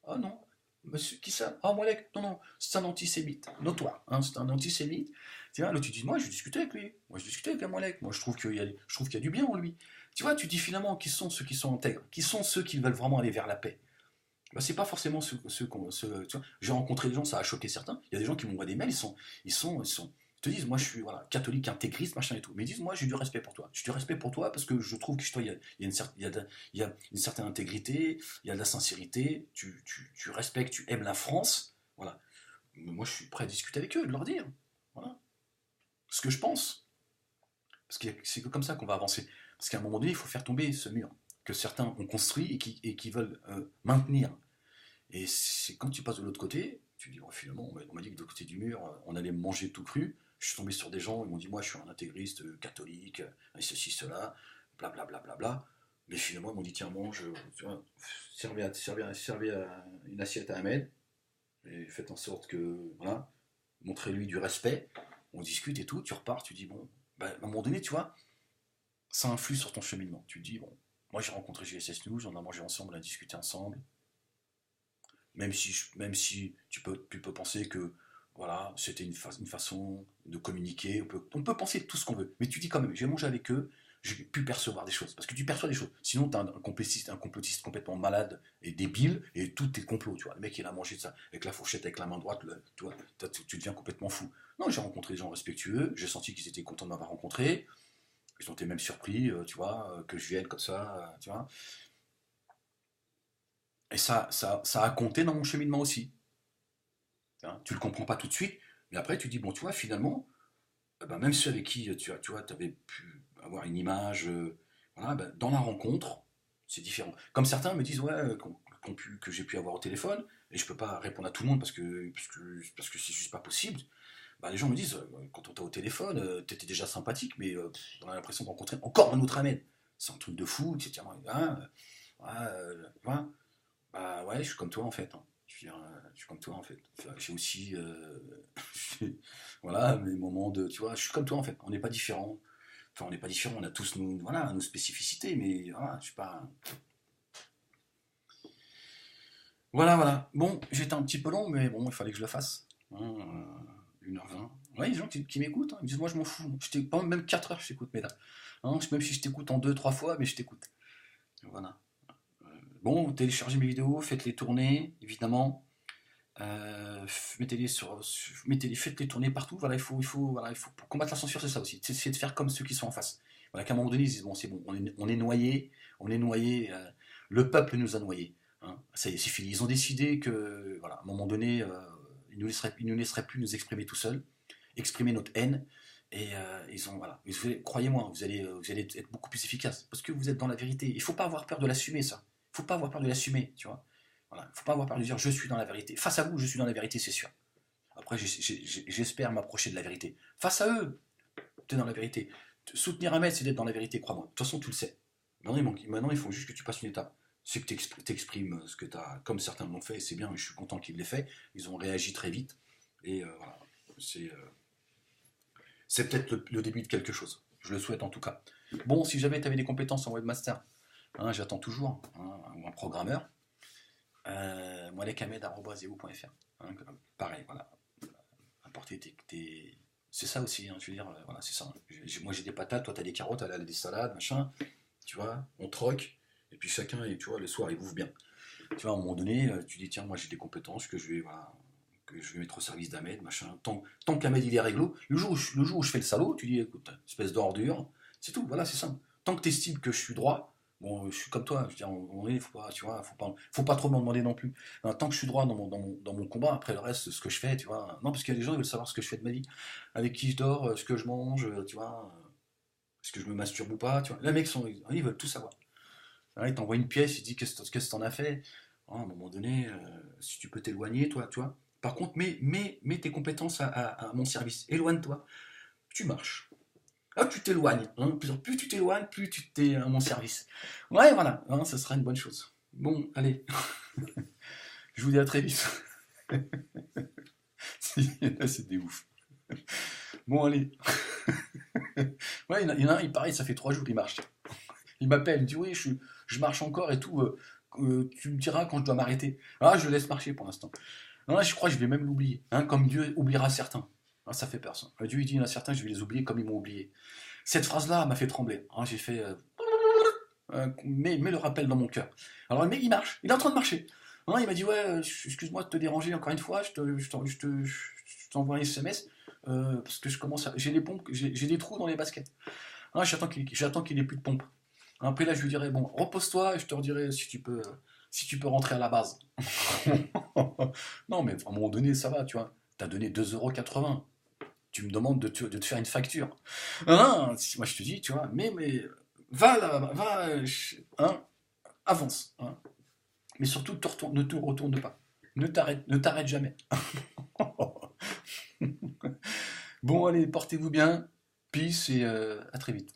Ah non. Monsieur, qui ça? Ah, Molek. Non, non, c'est un antisémite. Notoire. Hein, c'est un antisémite. Tu vois, là, tu dis, moi, je discutais avec lui. Moi, je discutais avec un Molek. Moi, je trouve qu'il y a du bien en lui. Tu vois, tu dis finalement, qui sont ceux qui sont intègres? Qui sont ceux qui veulent vraiment aller vers la paix? Bah, c'est pas forcément j'ai rencontré des gens, ça a choqué certains. Il y a des gens qui m'envoient des mails, ils te disent, moi je suis voilà, catholique, intégriste, machin et tout. Mais ils disent, moi j'ai du respect pour toi. J'ai du respect pour toi parce que je trouve que chez toi il y a une certaine intégrité, il y a de la sincérité, tu respectes, tu aimes la France. Voilà. Mais moi je suis prêt à discuter avec eux, de leur dire. Voilà. Ce que je pense. Parce que c'est comme ça qu'on va avancer. Parce qu'à un moment donné, il faut faire tomber ce mur que certains ont construit et qui veulent maintenir. Et c'est quand tu passes de l'autre côté, tu dis, oh, finalement, on m'a dit que de l'autre côté du mur, on allait me manger tout cru. Je suis tombé sur des gens, ils m'ont dit, moi, je suis un intégriste catholique, et ceci, cela, blablabla. Bla, bla, bla, bla. Mais finalement, ils m'ont dit, tiens, mange, tu vois, servez une assiette à Ahmed, et faites en sorte que, voilà, montrez-lui du respect, on discute et tout, tu repars, tu dis, bon, bah, à un moment donné, tu vois, ça influe sur ton cheminement. Tu te dis, bon, moi j'ai rencontré GSS News, on a mangé ensemble, on a discuté ensemble, même si tu peux penser que voilà, c'était une façon de communiquer, on peut penser tout ce qu'on veut, mais tu dis quand même, j'ai mangé avec eux, j'ai pu percevoir des choses. Parce que tu perçois des choses. Sinon, t'as un complotiste complètement malade et débile, et tout est complot, tu vois. Le mec, il a mangé de ça, avec la fourchette, avec la main droite, tu vois, tu deviens complètement fou. Non, j'ai rencontré des gens respectueux, j'ai senti qu'ils étaient contents de m'avoir rencontré, ils ont été même surpris, tu vois, que je vienne comme ça, tu vois. Et ça a compté dans mon cheminement aussi. Hein. Tu le comprends pas tout de suite, mais après, tu dis, bon, tu vois, finalement, ben, même ceux avec qui tu vois, avais pu avoir une image, voilà, ben, dans la rencontre, c'est différent. Comme certains me disent, ouais, que j'ai pu avoir au téléphone, et je peux pas répondre à tout le monde parce que c'est juste pas possible. Ben, les gens me disent, quand on t'a au téléphone, t'étais déjà sympathique, mais on a l'impression de rencontrer encore un autre Ahmed. C'est un truc de fou, etc. Hein, ouais, tu vois, bah ouais, je suis comme toi en fait. Hein. Je veux dire, je suis comme toi en fait. Enfin, j'ai aussi, voilà, mes moments de, tu vois, je suis comme toi en fait. On n'est pas différents. Enfin, on n'est pas différents. On a tous nos, voilà, nos spécificités, mais voilà, je suis pas. Voilà, voilà. Bon, j'étais un petit peu long, mais bon, il fallait que je le fasse. Hein, 1h20. Ouais, il y a des gens qui m'écoutent. Hein. Ils me disent, moi, je m'en fous. Pas même 4 heures, je t'écoute, mesdames. Hein, même si je t'écoute en 2, 3 fois, mais je t'écoute. Voilà. Bon, téléchargez mes vidéos, faites-les tourner, évidemment. Mettez-les, faites-les tourner partout. Voilà, voilà, pour combattre la censure, c'est ça aussi. C'est de faire comme ceux qui sont en face. Voilà, qu'à un moment donné, ils disent bon, c'est bon, on est noyé, le peuple nous a noyés. Hein. Ça y est, c'est fini. Ils ont décidé que, voilà, à un moment donné, ils nous laisseraient plus nous exprimer tout seuls, exprimer notre haine. Et ils ont, voilà. Croyez-moi, vous allez être beaucoup plus efficace parce que vous êtes dans la vérité. Il faut pas avoir peur de l'assumer, ça. Il faut pas avoir peur de l'assumer, tu vois. Voilà, il ne faut pas avoir peur de dire je suis dans la vérité. Face à vous, je suis dans la vérité, c'est sûr. Après, j'espère m'approcher de la vérité. Face à eux, tu es dans la vérité. Soutenir un maître, c'est d'être dans la vérité, crois-moi. De toute façon, tu le sais. Maintenant, il faut juste que tu passes une étape. C'est que tu exprimes ce que tu as, comme certains l'ont fait, et c'est bien, je suis content qu'ils l'aient fait. Ils ont réagi très vite. Et voilà, c'est peut-être le début de quelque chose. Je le souhaite en tout cas. Bon, si jamais tu avais des compétences en webmaster, hein, j'attends toujours, hein, ou un programmeur, moalekamed.yahoo.fr. Hein, pareil, voilà. Apporter c'est ça aussi, hein, je veux dire, voilà, c'est ça. Moi j'ai des patates, toi t'as des carottes, elle a des salades, machin, tu vois, on troque, et puis chacun, tu vois, le soir il bouffe bien. Tu vois, à un moment donné, tu dis, tiens, moi j'ai des compétences voilà, que je vais mettre au service d'Ahmed, machin. Tant qu'Ahmed il est réglo, le jour où je fais le salaud, tu dis, écoute, espèce d'ordure, c'est tout, voilà, c'est simple. Tant que tu estimes que je suis droit, bon, je suis comme toi, je veux dire, faut pas, tu vois, faut pas trop m'en demander non plus. Hein, tant que je suis droit dans mon combat, après le reste, ce que je fais, tu vois. Non, parce qu'il y a des gens qui veulent savoir ce que je fais de ma vie, avec qui je dors, ce que je mange, tu vois, est-ce que je me masturbe ou pas, tu vois. Les mecs, ils veulent tout savoir. Alors, ils t'envoient une pièce, ils disent qu'est-ce que t'en as fait. Oh, à un moment donné, si tu peux t'éloigner, toi, tu vois. Par contre, mets tes compétences à mon service. Éloigne-toi. Tu marches. Ah, tu t'éloignes. Hein. Plus tu t'éloignes, plus tu t'es à mon service. Ouais, voilà. Hein, ça sera une bonne chose. Bon, allez. Je vous dis à très vite. C'est des ouf. Bon, allez. Ouais, il y en a un, il paraît, ça fait 3 jours qu'il marche. Il m'appelle, il me dit oui, je marche encore et tout. Tu me diras quand je dois m'arrêter. Ah, je le laisse marcher pour l'instant. Non, je crois que je vais même l'oublier. Hein, comme Dieu oubliera certains. Ah, ça fait peur, ça. Dieu, il dit, il y en a certains, je vais les oublier comme ils m'ont oublié. Cette phrase-là m'a fait trembler. Hein, j'ai fait... mets le rappel dans mon cœur. Alors le mec, il marche. Il est en train de marcher. Hein, il m'a dit, ouais, excuse-moi de te déranger encore une fois. Je t'envoie un SMS. Parce que je commence à... J'ai des pompes, j'ai des trous dans les baskets. Hein, j'attends qu'il ait plus de pompes. Après là, je lui dirai, bon, repose-toi et je te redirai si tu peux rentrer à la base. Non, mais à un moment donné, ça va, tu vois. T'as donné 2,80 €. Tu me demandes de te faire une facture. Hein, moi, je te dis, tu vois, mais va là, va, hein, avance. Hein. Mais surtout, ne te retourne pas. Ne t'arrête jamais. Bon, allez, portez-vous bien. Peace et à très vite.